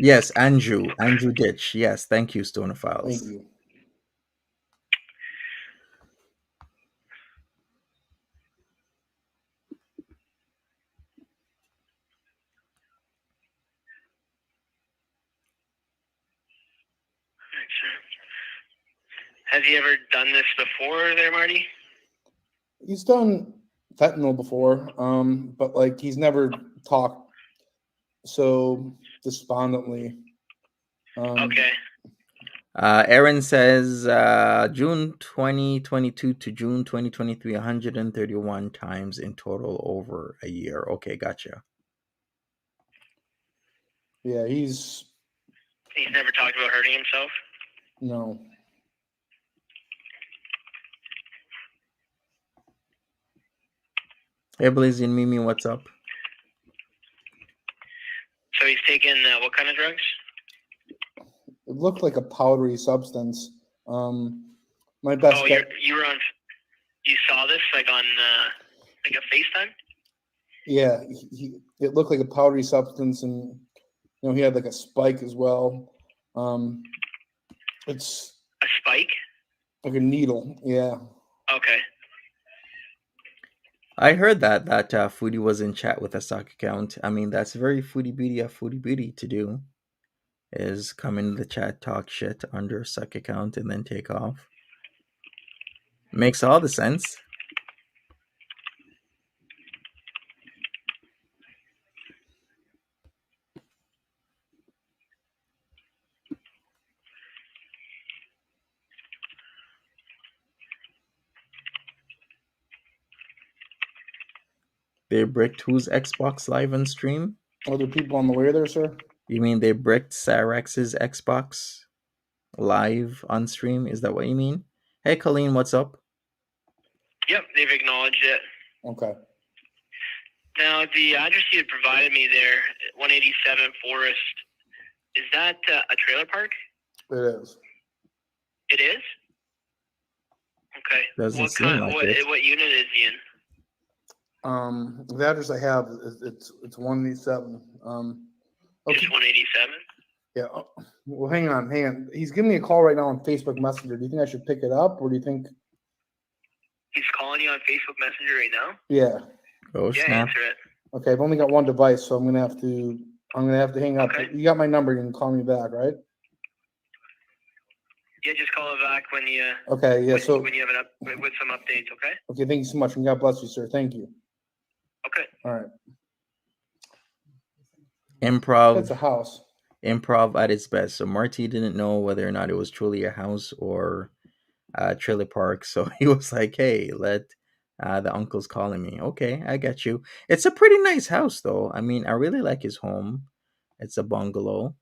Yes, Andrew Ditch. Yes, thank you, Stonophiles. Thank you. Has he ever done this before there, Marty? He's done fentanyl before, but like he's never talked so despondently. Okay. Aaron says June 2022 to June 2023, 131 times in total over a year. Okay, gotcha. Yeah, he's never talked about hurting himself? no. Hey, Blizzy and Mimi, what's up? So he's taken what kind of drugs? It looked like a powdery substance. My best guess. You were on. You saw this like on like a FaceTime? Yeah, it looked like a powdery substance, and he had like a spike as well. It's a spike, like a needle. Yeah. Okay. I heard that Foodie was in chat with a stock account. I mean, that's very Foodie Beauty to do. Is come into the chat, talk shit under a suck account, and then take off. Makes all the sense. They bricked whose Xbox live on stream? Other people on the way there, sir? You mean they bricked Cyrex's Xbox live on stream? Is that what you mean? Hey, Colleen, what's up? Yep, they've acknowledged it. Okay. Now, the address you had provided me there, 187 Forest, is that a trailer park? It is. It is? Okay. Doesn't What seem like it. What unit is he in? The address I have is it's 187. Okay. Just 187? Yeah. Well, hang on. He's giving me a call right now on Facebook Messenger. Do you think I should pick it up, or do you think? He's calling you on Facebook Messenger right now? Yeah. Oh Yeah, snap! answer it. Okay. I've only got one device, so I'm gonna have to hang up. Okay. You got my number. You can call me back, right? Yeah, just call it back when you Okay. Yeah. So. when you have with some updates, okay? Okay. Thank you so much, and God bless you, sir. Thank you. Okay. All right. That's a Improv, house. improv at its best. So Marty didn't know whether or not it was truly a house or a trailer park. So he was like, "Hey, let the uncle's calling me." Okay, I get you. It's a pretty nice house, though. I mean, I really like his home. It's a bungalow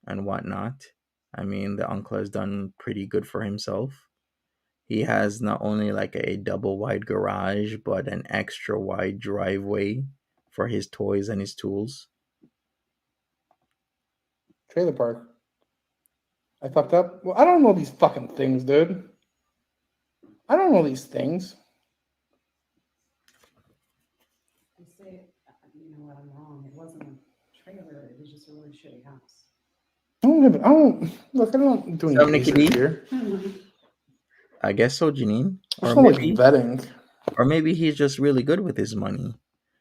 and whatnot. I mean, the uncle has done pretty good for himself. He has not only like a double wide garage, but an extra wide driveway for his toys and his tools. Trailer park. I fucked up. Well, I don't know these fucking things, dude. I don't know these things. I say, you know what, I'm wrong. It wasn't a trailer. It was just a really shitty house. I don't do any Some Nikki research D? here. I guess so, Janine. There's Or no like maybe, vetting. or maybe he's just really good with his money.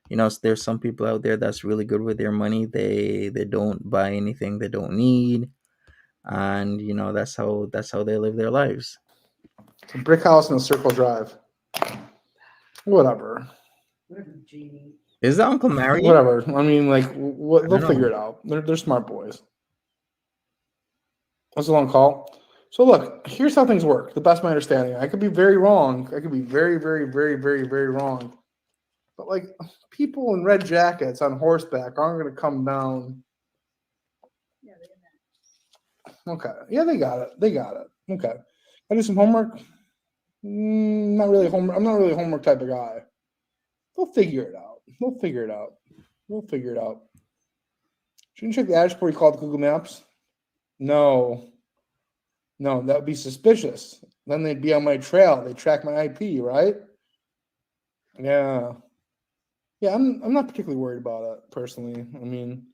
You know, there's some people out there that's really good with their money. They don't buy anything they don't need, and you know that's how they live their lives. It's a brick house and a circle drive. Whatever. Whatever, Genie. Is the uncle married? Whatever. I mean, like, I they'll don't figure know. it out. They're smart boys. That's a long call. So look, here's how things work. The best of my understanding. I could be very wrong. I could be very, very, very, very, very wrong. But like, people in red jackets on horseback aren't going to come down. Yeah, they did that. Okay. Yeah, they got it. They got it. Okay. I do some homework. Not really homework. I'm not really a homework type of guy. They'll figure it out. They'll figure it out. We'll figure it out. Shouldn't you check the address before you call the Google Maps? No. No, that would be suspicious. Then they'd be on my trail. They track my IP, right? Yeah. Yeah, I'm not particularly worried about it personally. I mean,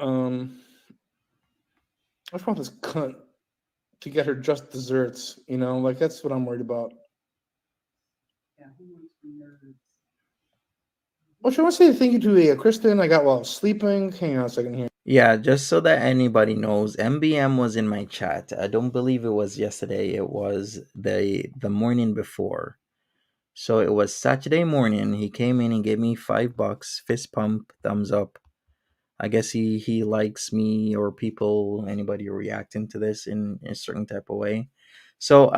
I just want this cunt to get her just desserts, you know, like that's what I'm worried about. Yeah, homework's for nerds. Well, should I say thank you to Kristen? I got while I was sleeping. Hang on a second here. Yeah, just so that anybody knows, MBM was in my chat. I don't believe it was yesterday. It was the morning before. So it was Saturday morning. He came in and gave me $5, fist pump, thumbs up. I guess he likes me or people, anybody reacting to this in a certain type of way. So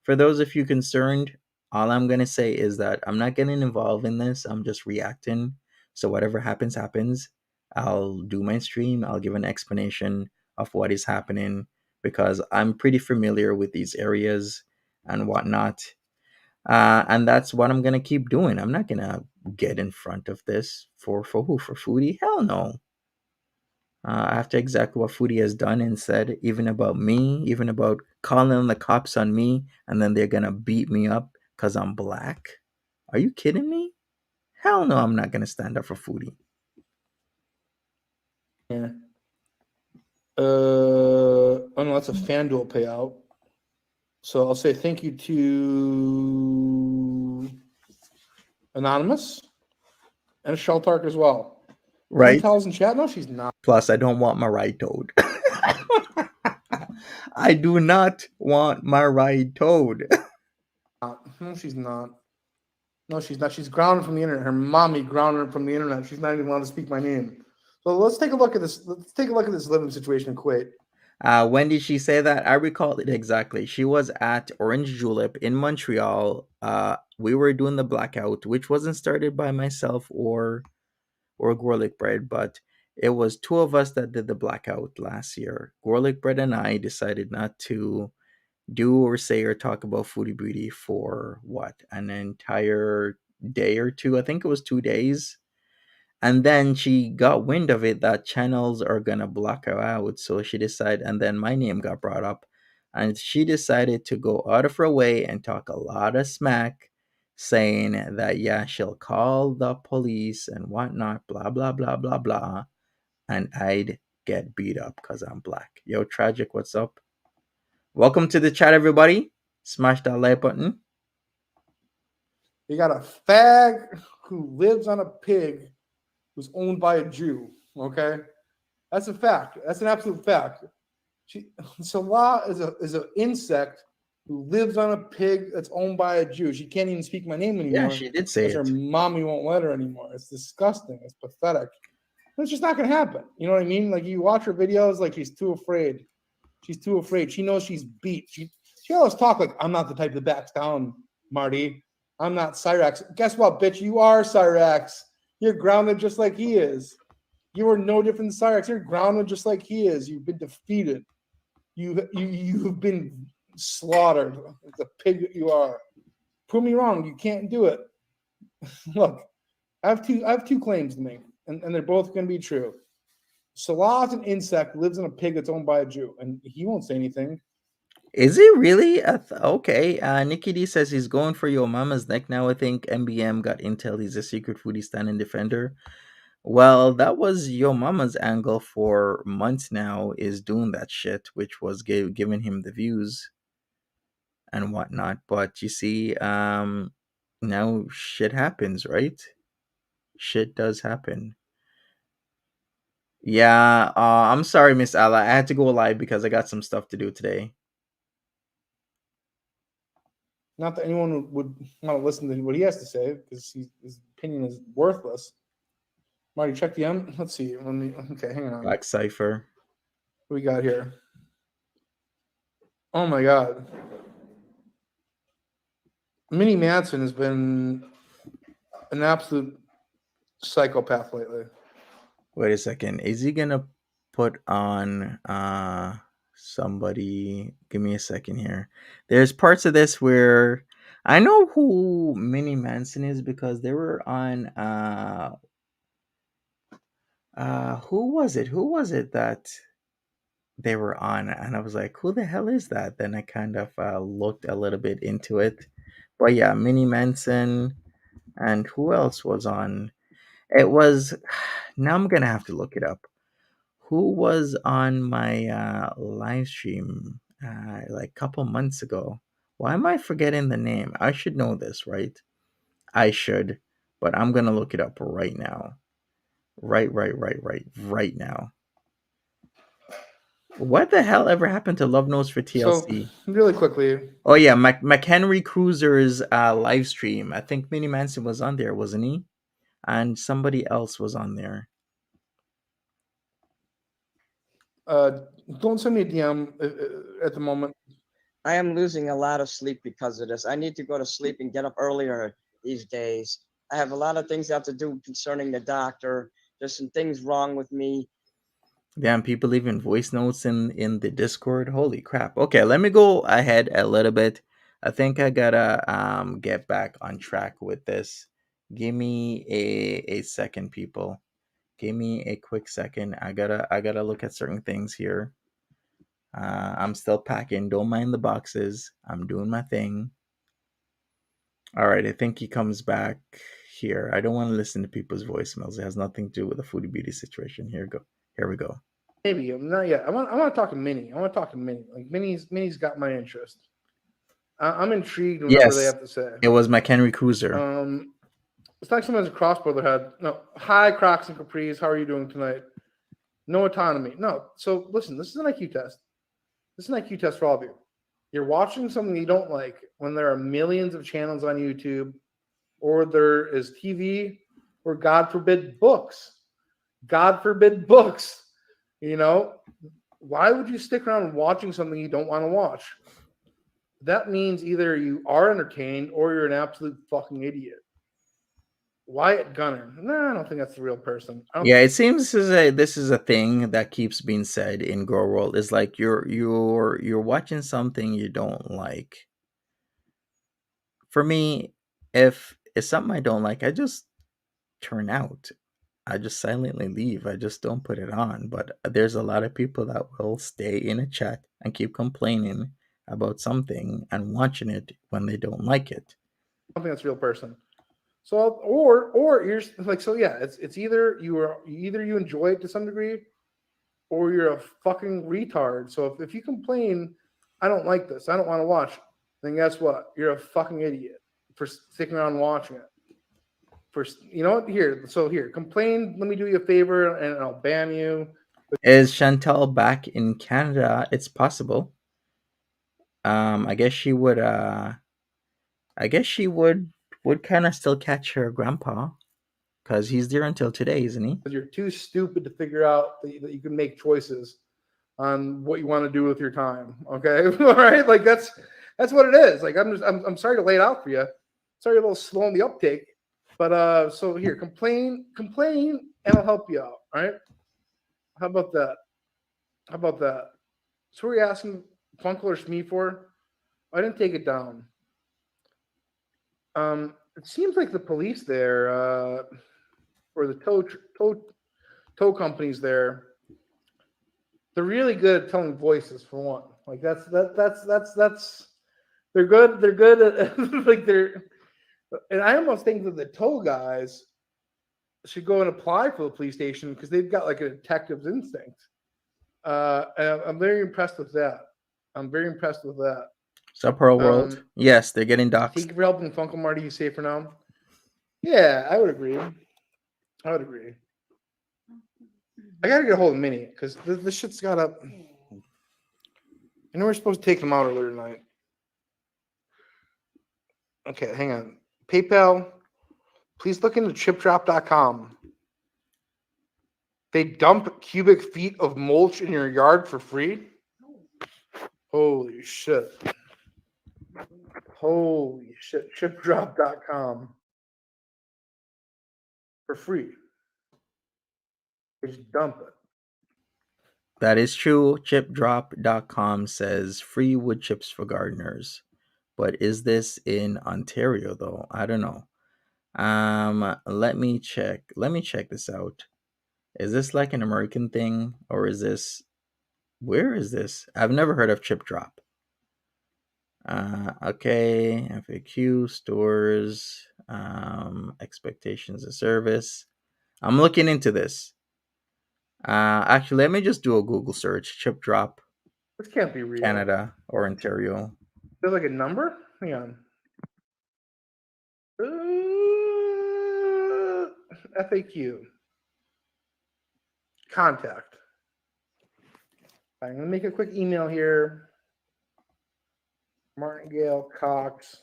for those of you concerned, all I'm gonna say is that I'm not getting involved in this. I'm just reacting. So whatever happens, happens. I'll do my stream. I'll give an explanation of what is happening because I'm pretty familiar with these areas and whatnot. And that's what I'm gonna keep doing. I'm not gonna get in front of this for who? For Foodie? Hell no. After exactly what Foodie has done and said, even about me, even about calling the cops on me, and then they're gonna beat me up because I'm black. Are you kidding me? Hell no, I'm not gonna stand up for Foodie. Yeah. Oh no, that's a FanDuel payout. So I'll say thank you to Anonymous and Sheltark as well. Right? Intel's in chat? No, she's not. Plus, I don't want my ride towed. I do not want my ride towed. No, she's not. No, she's not. She's grounded from the internet. Her mommy grounded her from the internet. She's not even allowed to speak my name. So let's take a look at this. Let's take a look at this living situation in Kuwait. When did she say that? I recall it exactly. She was at Orange Julep in Montreal. We were doing the blackout, which wasn't started by myself or Gorlick Bread, but it was two of us that did the blackout last year. Gorlick Bread and I decided not to do or say or talk about Foodie Beauty for what? An entire day or two? I think it was 2 days. And then she got wind of it that channels are gonna block her out. So she decided, and then my name got brought up. And she decided to go out of her way and talk a lot of smack, saying that, yeah, she'll call the police and whatnot, blah, blah, blah, blah, blah. And I'd get beat up because I'm black. Yo, Tragic, what's up? Welcome to the chat, everybody. Smash that like button. You got a fag who lives on a pig who's owned by a Jew. Okay, that's a fact. That's an absolute fact. Salah is an insect who lives on a pig that's owned by a Jew. She can't even speak my name anymore. Yeah, she did say because it. her mommy won't let her anymore. It's disgusting. It's pathetic. It's just not going to happen. You know what I mean? Like, you watch her videos, like, she's too afraid. She's too afraid. She knows she's beat. She always talk like, I'm not the type that backs down, Marty. I'm not Cyrax. Guess what, bitch? You are Cyrax. You're grounded just like he is. You are no different than Cyrax. You're grounded just like he is. You've been defeated. You've been slaughtered. The pig that you are. Prove me wrong. You can't do it. Look, I have two claims to make, and they're both going to be true. Salah's an insect, lives in a pig that's owned by a Jew, and he won't say anything. Is it really? Okay. Nikki D says he's going for your mama's neck now. I think MBM got intel he's a secret foodie standing defender. Well, that was your mama's angle for months now, is doing that shit, which was giving him the views and whatnot. But you see, now shit happens, right? Shit does happen. Yeah, I'm sorry, Miss Alla. I had to go live because I got some stuff to do today. Not that anyone would want to listen to what he has to say, because his opinion is worthless. Marty, check the M. Let's see. Okay, hang on. Black Cipher. What we got here? Oh my God. Minnie Manson has been an absolute psychopath lately. Wait a second. Is he gonna put on somebody? Give me a second here. There's parts of this where I know who Minnie Manson is because they were on who was it? Who was it that they were on? And I was like, who the hell is that? Then I kind of looked a little bit into it. But yeah, Minnie Manson, and who else was on? It was now I'm gonna have to look it up. Who was on my live stream like a couple months ago? Why am I forgetting the name? I should know this, right? I should, but I'm gonna look it up right now. Right now. What the hell ever happened to Love Knows for TLC? So, really quickly. Oh yeah, McHenry Cruiser's live stream. I think Minnie Manson was on there, wasn't he? And somebody else was on there. Don't send me a DM at the moment. I am losing a lot of sleep because of this. I need to go to sleep and get up earlier these days. I have a lot of things I have to do concerning the doctor. There's some things wrong with me. Damn, people leaving voice notes in the Discord. Holy crap. Okay, let me go ahead a little bit. I think I gotta get back on track with this. Give me a second, people. Give me a quick second. I gotta look at certain things here. I'm still packing. Don't mind the boxes. I'm doing my thing. All right, I think he comes back here. I don't want to listen to people's voicemails. It has nothing to do with the Foodie Beauty situation. Here we go. Maybe not yet. I want to talk to Minnie. Like Minnie's got my interest. I'm intrigued whatever they have to say. It was McHenry Cruiser. It's like someone's a cross-border head. No, hi, Crocs and Capris. How are you doing tonight? No autonomy. No. So listen, this is an IQ test. This is an IQ test for all of you. You're watching something you don't like when there are millions of channels on YouTube, or there is TV, or God forbid books. God forbid books. You know, why would you stick around watching something you don't want to watch? That means either you are entertained or you're an absolute fucking idiot. Wyatt Gunner. No, I don't think that's the real person. Yeah, it seems this is a thing that keeps being said in girl world. It's like you're watching something you don't like. For me, if it's something I don't like, I just turn out. I just silently leave. I just don't put it on. But there's a lot of people that will stay in a chat and keep complaining about something and watching it when they don't like it. I don't think that's a real person. So or you're like, so yeah, it's either you enjoy it to some degree, or you're a fucking retard. So if you complain, I don't like this, I don't want to watch, then guess what? You're a fucking idiot for sticking around watching it. For you know what? Here, complain. Let me do you a favor, and I'll ban you. Is Chantel back in Canada? It's possible. I guess she would. I guess she would kind of still catch her grandpa because he's there until today, isn't he? Because you're too stupid to figure out that you can make choices on what you want to do with your time. Okay, all right, like that's what it is. Like I'm sorry to lay it out for you. Sorry, a little slow in the uptake, but so here, complain, and I'll help you out. All right, how about that? How about that? So what are you asking Funkle or Shmee for? I didn't take it down. It seems like the police there, or the tow companies there, they're really good at telling voices for one. Like that's they're good. They're good at like they're. And I almost think that the tow guys should go and apply for the police station because they've got like a detective's instinct. And I'm very impressed with that. So Pearl World. Yes, they're getting Thank doxxed. you for helping Funkle Marty. You safe for now? Yeah, I would agree. I gotta get a hold of Minnie because this shit's got up. I know we're supposed to take them out earlier tonight. Okay, hang on. PayPal, please look into chipdrop.com. They dump cubic feet of mulch in your yard for free? Holy shit. Chipdrop.com. For free. They just dump it. That is true. Chipdrop.com says free wood chips for gardeners. But is this in Ontario though? I don't know. Let me check. Let me check this out. Is this like an American thing or is this where is this? I've never heard of Chip Drop. Okay, FAQ stores, expectations of service. I'm looking into this. Actually, let me just do a Google search. Chip Drop, This can't be real. Canada or Ontario. There's like a number? Hang on. FAQ. Contact. I'm going to make a quick email here. Martingale Cox.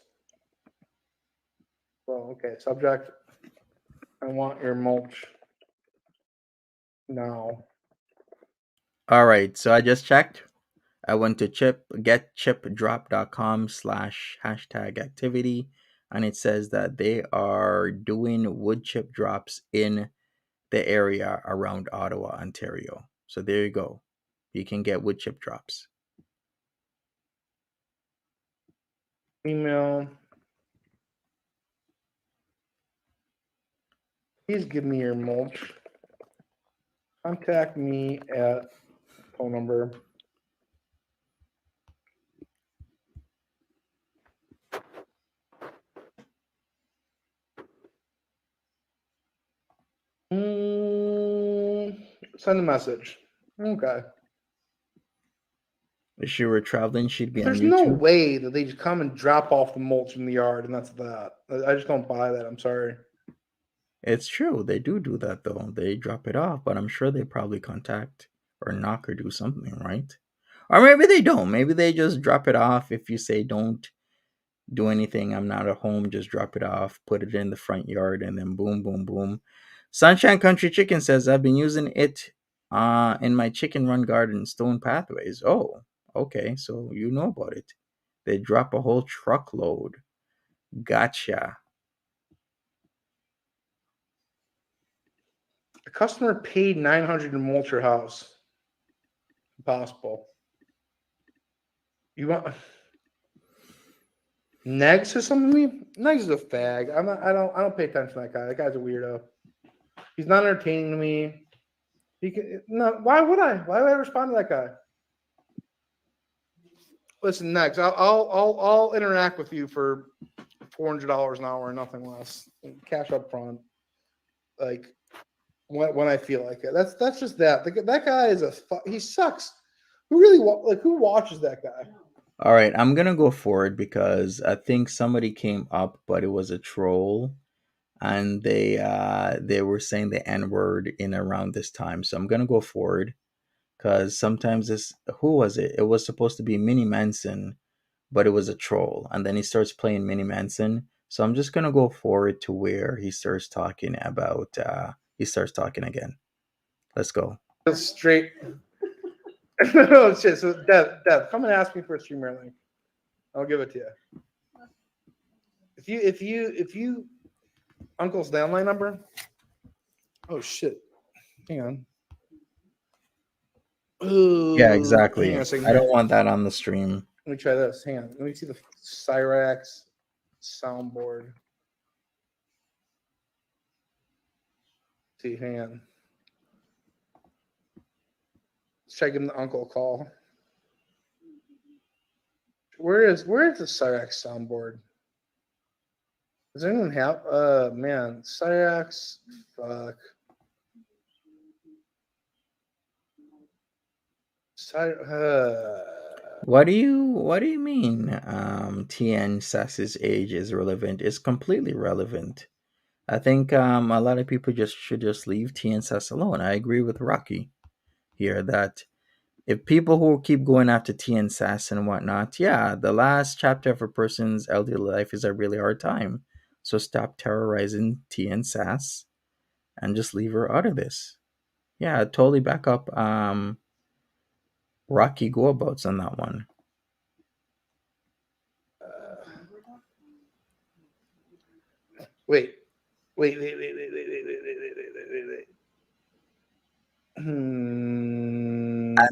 Well, okay. Subject. I want your mulch now. All right, so I just checked. I went to getchipdrop.com/activity, and it says that they are doing wood chip drops in the area around Ottawa, Ontario. So there you go. You can get wood chip drops. Email. Please give me your mulch. Contact me at phone number. Send a message. Okay. If she were traveling, she'd be There's on no YouTube. way that they just come and drop off the mulch in the yard and that's that. I just don't buy that. I'm sorry. It's true. They do that, though. They drop it off, but I'm sure they probably contact or knock or do something, right? Or maybe they don't. Maybe they just drop it off. If you say don't do anything, I'm not at home, just drop it off, put it in the front yard, and then boom, boom, boom. Sunshine Country Chicken says, I've been using it in my chicken run garden, Stone Pathways. Oh, okay. So you know about it. They drop a whole truckload. Gotcha. The customer paid $900 to mulch your house. Impossible. You want Neg says something to me? Negs is a fag. I don't pay attention to that guy. That guy's a weirdo. He's not entertaining to me. Why would I? Why would I respond to that guy? Listen, next, I'll interact with you for $400 an hour, nothing less. Cash up front, like when I feel like it. That's just that. That guy is he sucks. Who watches that guy? All right, I'm gonna go forward because I think somebody came up, but it was a troll, and they were saying the N word in around this time. So I'm gonna go forward because sometimes who was it? It was supposed to be Minnie Manson, but it was a troll, and then he starts playing Minnie Manson. So I'm just gonna go forward to where he starts talking about. He starts talking again. Let's go. Straight. No shit. So Dev, come and ask me for a streamer link. I'll give it to you. If you Uncle's landline number. Oh shit. Hang on. Ooh, Yeah, exactly. hang on a second I don't here. want that on the stream. Let me try this. Hang on. Let me see the Cyrax soundboard. See, hang on. Let's try giving the uncle a call. Where is the Cyrax soundboard? Does anyone have man, Cyrax, fuck. What do you mean? TN Sass's age is relevant. It's completely relevant. I think a lot of people should just leave TN Sass alone. I agree with Rocky here that if people who keep going after TN Sass and whatnot, yeah, the last chapter of a person's elderly life is a really hard time. So stop terrorizing TN Sass and just leave her out of this. Yeah, totally back up Rocky go abouts on that one. Wait. And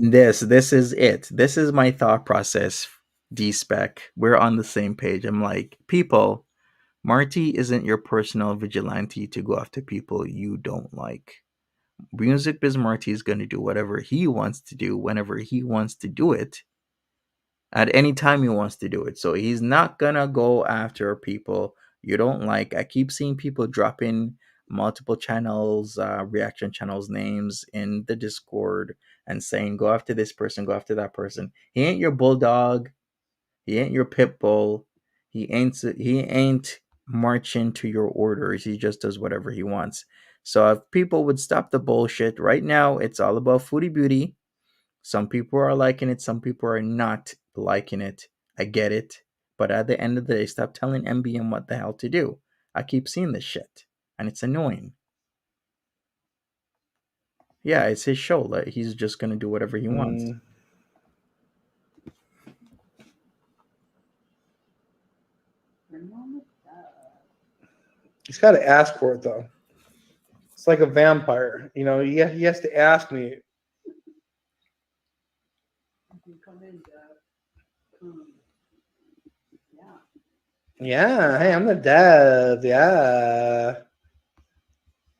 this is it. This is my thought process. D-Spec. We're on the same page. I'm like, people, Marty isn't your personal vigilante to go after people you don't like. Music Biz Marty is going to do whatever he wants to do whenever he wants to do it at any time he wants to do it. So he's not going to go after people you don't like. I keep seeing people dropping multiple channels, reaction channels names in the Discord and saying, go after this person, go after that person. He ain't your bulldog. He ain't your pit bull. He ain't marching to your orders. He just does whatever he wants. So if people would stop the bullshit right now, it's all about Foodie Beauty. Some people are liking it, some people are not liking it. I get it. But at the end of the day, stop telling MBM what the hell to do. I keep seeing this shit, and it's annoying. Yeah, it's his show. Like, he's just gonna do whatever he wants. He's got to ask for it though. It's like a vampire, you know. He has to ask me. Yeah, hey, I'm the Dev. Yeah.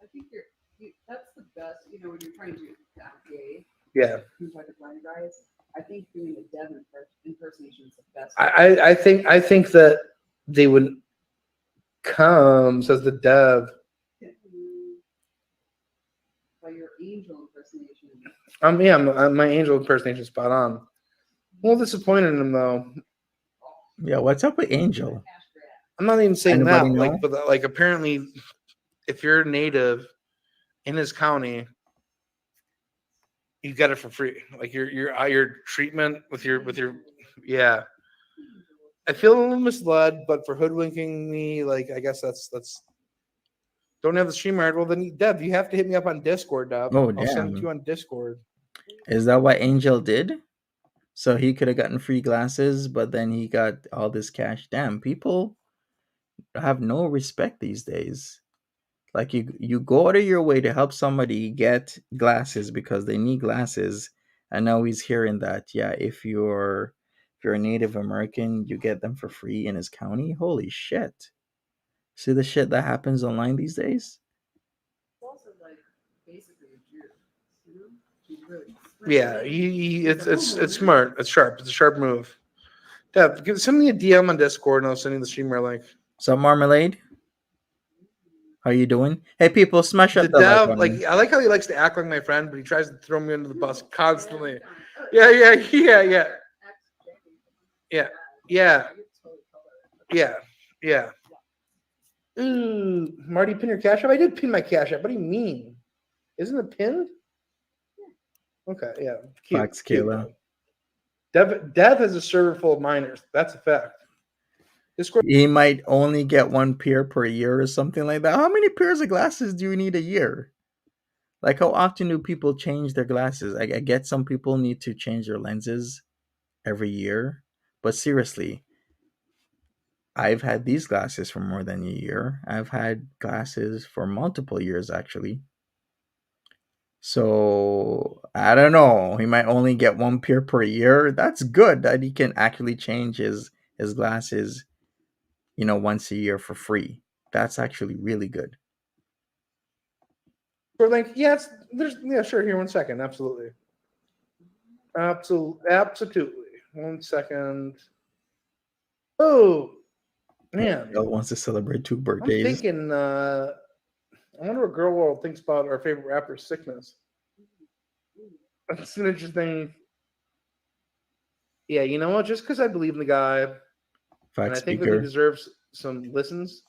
I think that's the best, when you're trying to act gay. Yeah. You try to blind guys. I think doing a Dev impersonation is the best. I think that they would come, says the Dev. By your angel impersonation. My angel impersonation is spot on. I'm a little disappointed in him though. Yeah, what's up with Angel? I'm not even saying Anybody that. know? But apparently, if you're native in his county, you get it for free. Like your treatment with your yeah. I feel a little misled, but for hoodwinking me, I guess that's don't have the stream right. Well, then Deb, you have to hit me up on Discord, Deb. Oh, I'll send it to damn. you on Discord. Is that what Angel did? So he could have gotten free glasses, but then he got all this cash. Damn, people have no respect these days. Like you go out of your way to help somebody get glasses because they need glasses, and now he's hearing that, yeah, if you're a Native American, you get them for free in his county. Holy shit! See the shit that happens online these days. It's also like basically a Jew, you know? He's really Yeah, it's smart. It's sharp. It's a sharp move. Dev, send me a DM on Discord and I'll send you the streamer link. So Marmalade, how you doing? Hey people, smash The up the like Dev, button. like I like how he likes to act like my friend, but he tries to throw me under the bus constantly. Yeah. Ooh, Marty, pin your cash app. I did pin my cash app. What do you mean? Isn't it pinned? Okay, yeah. Cute, Fox cute. Kayla. Dev has a server full of minors. That's a fact. Discord. He might only get one pair per year or something like that. How many pairs of glasses do you need a year? Like, how often do people change their glasses? I get some people need to change their lenses every year, but seriously, I've had these glasses for more than a year. I've had glasses for multiple years, actually. So, I don't know. He might only get one pair per year. That's good that he can actually change his glasses, once a year for free. That's actually really good. We're like, sure. Here, 1 second. Absolutely. 1 second. Oh, man. Bill wants to celebrate 2 I'm birthdays. thinking, I wonder what Girl World thinks about our favorite rapper's sickness. That's an interesting. Yeah, you know what? Just because I believe in the guy, and Fact I think that he speaker. deserves some listens,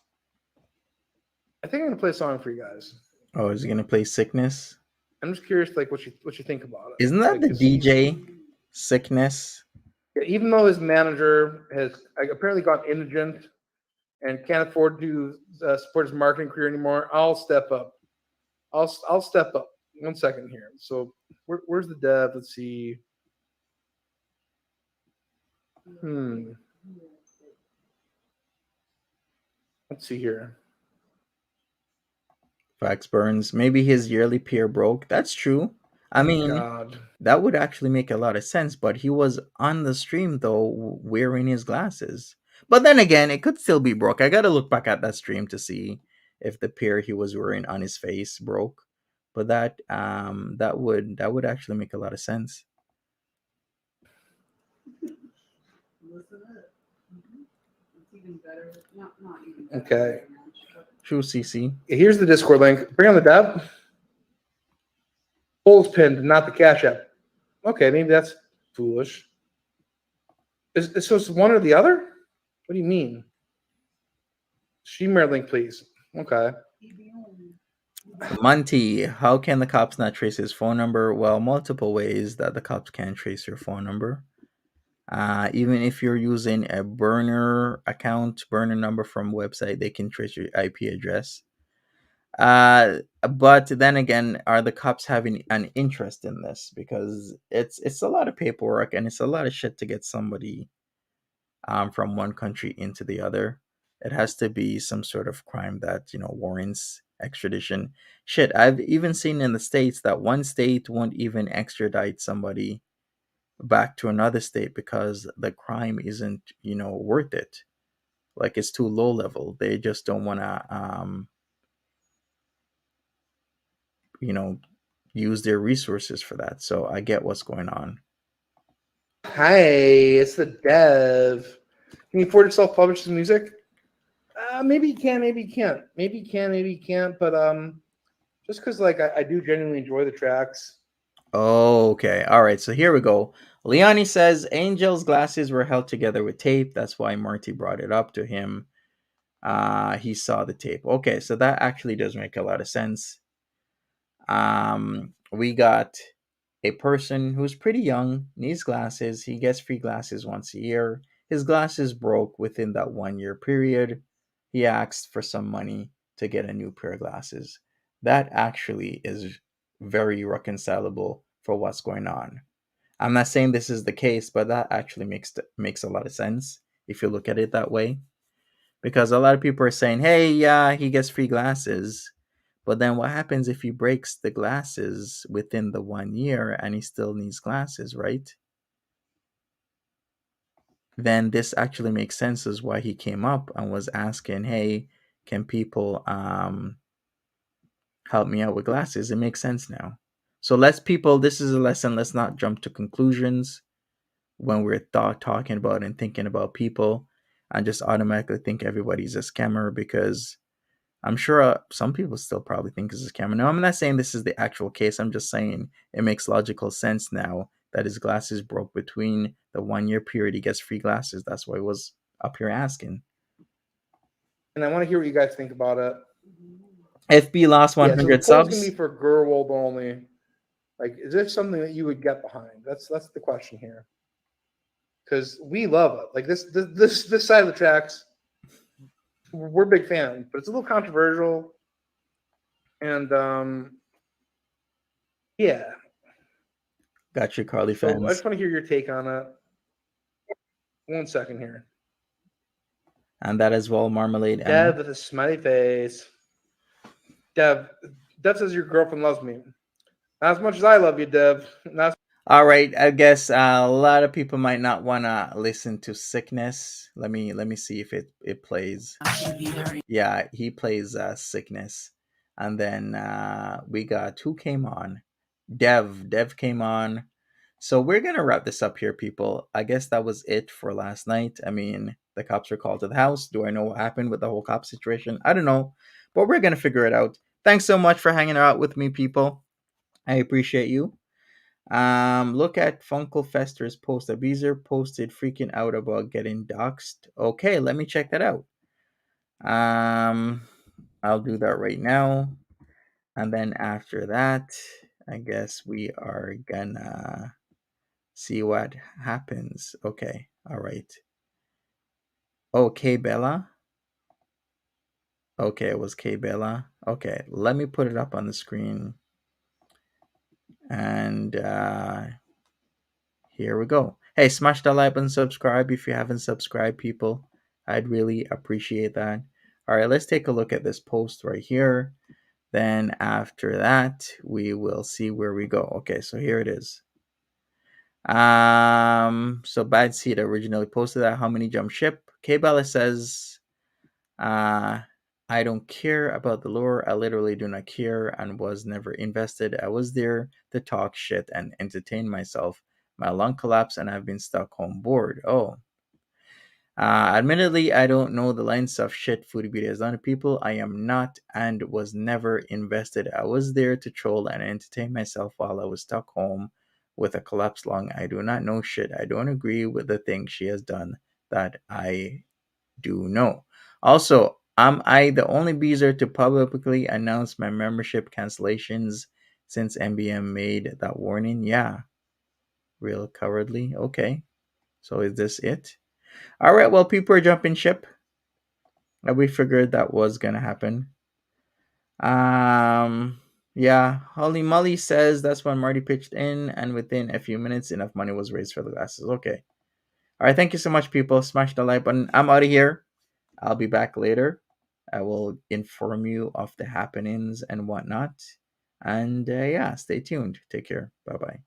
I think I'm gonna play a song for you guys. Oh, is he gonna play Sickness? I'm just curious, like, what you think about it. Isn't that Like, the 'cause he's- DJ Sickness? yeah, even though his manager has apparently gone indigent and can't afford to support his marketing career anymore, I'll step up. I'll step up. 1 second here. So where's the dev? Let's see. Let's see here. Fax Burns. Maybe his yearly peer broke. That's true. I mean, God. that would actually make a lot of sense, but he was on the stream though wearing his glasses. But then again, it could still be broke. I gotta look back at that stream to see if the pair he was wearing on his face broke. But that would actually make a lot of sense. Listen to it. It's even better. Not even Okay. better. True, CC. Here's the Discord link. Bring on the dev. Polls pinned, not the Cash App. Okay, maybe that's foolish. So it's one or the other? What do you mean? Streamer link, please. Okay. Monty, how can the cops not trace his phone number? Well, multiple ways that the cops can trace your phone number. Even if you're using a burner number from website, they can trace your IP address. But then again, are the cops having an interest in this? Because it's a lot of paperwork and it's a lot of shit to get somebody from one country into the other. It has to be some sort of crime that warrants extradition. Shit, I've even seen in the States that one state won't even extradite somebody back to another state because the crime isn't worth it. Like, it's too low level. They just don't want to use their resources for that. So I get what's going on. Hi, it's the dev. Can you afford to self-publish his music? Maybe you can, maybe you can't. Maybe you can, maybe you can't. But just because I do genuinely enjoy the tracks. Okay. All right. So here we go. Leonie says Angel's glasses were held together with tape. That's why Marty brought it up to him. He saw the tape. Okay, so that actually does make a lot of sense. We got a person who's pretty young, needs glasses. He gets free glasses once a year. His glasses broke within that 1 year period. He asked for some money to get a new pair of glasses. That actually is very reconcilable for what's going on. I'm not saying this is the case, but that actually makes a lot of sense if you look at it that way. Because a lot of people are saying, hey, yeah, he gets free glasses. But then what happens if he breaks the glasses within the 1 year and he still needs glasses, right? Then this actually makes sense as why he came up and was asking, hey, can people help me out with glasses? It makes sense now. So this is a lesson. Let's not jump to conclusions when we're talking about and thinking about people and just automatically think everybody's a scammer, because I'm sure some people still probably think it's a scammer. Now, I'm not saying this is the actual case. I'm just saying it makes logical sense now that his glasses broke between the 1 year period. He gets free glasses. That's why I was up here asking. And I want to hear what you guys think about it. FB lost Yeah, so the 100 poll's gonna be subs. for girl world only. Like, is this something that you would get behind? That's the question here. Because we love it. Like this side of the tracks, we're big fans, but it's a little controversial. And yeah. Got you, Carly So I fans. just want to hear your take on it. 1 second here. And that as well, Marmalade Dev Emma. with a smiley face. Dev says your girlfriend loves me. Not as much as I love you, Dev. Not All right, I guess a lot of people might not want to listen to Sickness. Let me see if it plays. Yeah, he plays Sickness. And then we got, who came on? Dev came on. So we're gonna wrap this up here, people. I guess that was it for last night. I mean, the cops were called to the house. Do I know what happened with the whole cop situation? I don't know, but we're gonna figure it out. Thanks so much for hanging out with me, people. I appreciate you. Look at Funkel Fester's post. A Beezer posted freaking out about getting doxxed. Okay, let me check that out. I'll do that right now. And then after that, I guess we are gonna see what happens. Okay, all right. Okay, Bella. Okay, it was K Bella. Okay, let me put it up on the screen. And here we go. Hey, smash that like button, subscribe if you haven't subscribed, people. I'd really appreciate that. All right, let's take a look at this post right here. Then after that, we will see where we go. Okay, so here it is. So Bad Seed originally posted that. How many jump ship? K Bella says, I don't care about the lure. I literally do not care and was never invested. I was there to talk shit and entertain myself. My lung collapsed and I've been stuck home bored. Oh. Admittedly, I don't know the lines of shit Foodie Beauty has done to people. I am not and was never invested. I was there to troll and entertain myself while I was stuck home with a collapsed lung. I do not know shit. I don't agree with the things she has done that I do know. Also, am I the only beezer to publicly announce my membership cancellations since MBM made that warning? Yeah. Real cowardly. Okay. So is this it? All right. Well, people are jumping ship. We figured that was gonna happen. Yeah. Holly Molly says that's when Marty pitched in, and within a few minutes, enough money was raised for the glasses. Okay. All right. Thank you so much, people. Smash the like button. I'm out of here. I'll be back later. I will inform you of the happenings and whatnot. And yeah, stay tuned. Take care. Bye bye.